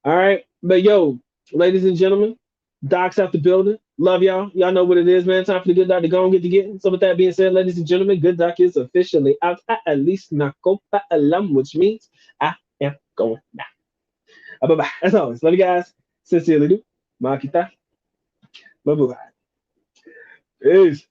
A: All right. But yo, ladies and gentlemen, Doc's out the building. Love y'all. Y'all know what it is, man. Time for the good doc to go and get to getting. So with that being said, ladies and gentlemen, good doc is officially out. At least Nakopa Alam, which means I am going now. Bye-bye. As always, love you guys. Sincerely do. Makita. Bye-bye. Peace.